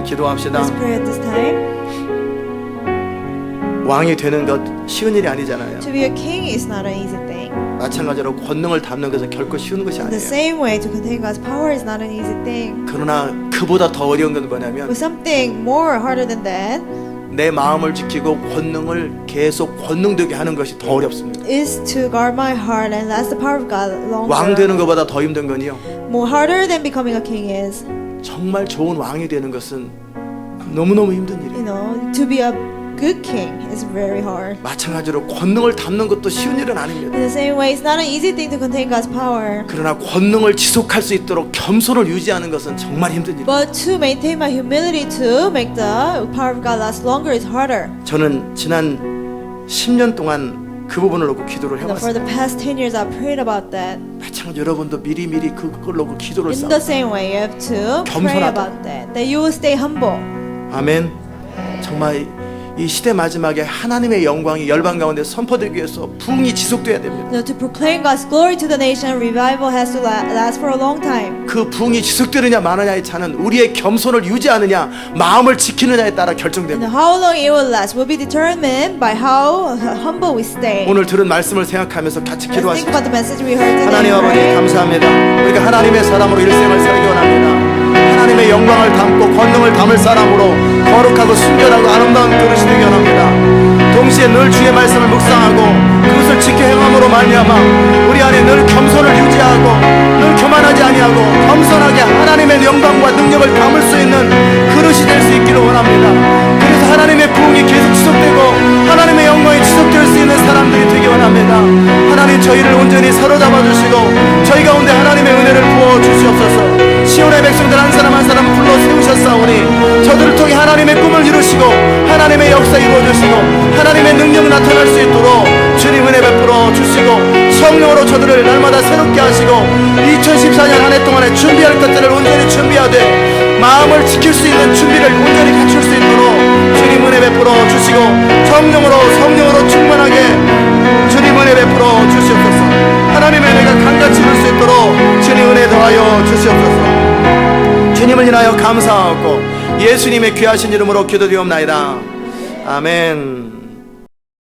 시간 기도합시다. Let's pray at this time. 왕이 되는 것 쉬운 일이 아니잖아요. To be a king is not an easy thing. 마찬가지로 권능을 담는 것은 결코 쉬운 것이 In the 아니에요. same way, to contain God's power is not an easy thing. 그러나 그보다 더 어려운 건 뭐냐면 But something more harder than that 내 마음을 지키고 권능을 계속 권능되게 하는 것이 더 어렵습니다. is to guard my heart and last the power of God 왕 되는 longer. 것보다 더 힘든 건요. More harder than becoming a king is, 정말 좋은 왕이 되는 것은 너무너무 힘든 일이에요. you know, to be a good king is very hard. 마찬가지로 권능을 담는 것도 쉬운 일은 아닙니다. In the same way, it's not an easy thing to contain God's power. 그러나 권능을 지속할 수 있도록 겸손을 유지하는 것은 정말 힘든 일이에요. But to maintain my humility to make the power of God last longer is harder. 저는 지난 10년 동안 그 부분을 놓고 기도를 You know, for the 해왔어요. past 10 years, I prayed about that. 마찬가지로 여러분도 미리미리 그걸 놓고 기도를 In the 쌓아. same way, you have to pray 겸손하다. about that. That you will stay humble. 아멘. 정말 이 시대 마지막에 하나님의 영광이 열방 가운데 선포되기 위해서 부흥이 지속돼야 됩니다. You know, to proclaim God's glory to the nation, revival has to last for a long time. 그 부흥이 지속되느냐 마느냐의 차는 우리의 겸손을 유지하느냐 마음을 지키느냐에 따라 And 결정됩니다. how long it will last will be determined by how humble we stay. 오늘 들은 말씀을 생각하면서 같이 Let's think 기도하시죠. about the message we heard today. 하나님 아버지 Right? 감사합니다. 우리가 하나님의 사람으로 일생을 살기 원합니다. 하나님의 영광을 담고 권능을 담을 사람으로 거룩하고 순결하고 아름다운 그릇이 되기 원합니다. 동시에 늘 주의 말씀을 묵상하고 그것을 지켜 행함으로 말미암아 우리 안에 늘 겸손을 유지하고 늘 교만하지 아니하고 겸손하게 하나님의 영광과 능력을 담을 수 있는 그릇이 될 수 있기를 원합니다. 그래서 하나님의 부흥이 계속 지속되고 하나님의 영광이 지속될 수 있는 사람들이 되기 원합니다. 하나님 저희를 온전히 사로잡아 주시고 저희 가운데 하나님의 은혜를 부어 주시옵소서. 시온의 백성들 한 사람 한 사람 불러 세우셨사오니 저들을 통해 하나님의 꿈을 이루시고 하나님의 역사 이루어 주시고 하나님의 능력 나타날 수 있도록 주님 은혜 베풀어 주시고 성령으로 저들을 날마다 새롭게 하시고 2014년 한 해 동안에 준비할 것들을 온전히 준비하되 마음을 지킬 수 있는 준비를 온전히 갖출 수 있도록 주님 은혜 베풀어 주시고 성령으로 충만하게 주님 은혜 베풀어 주시옵소서. 하나님의 은혜가 강같이 흘 수 있도록 주님 은혜 더하여 주시옵소서. 주님을 인하여 감사하고 예수님의 귀하신 이름으로 기도드리옵나이다. 아멘.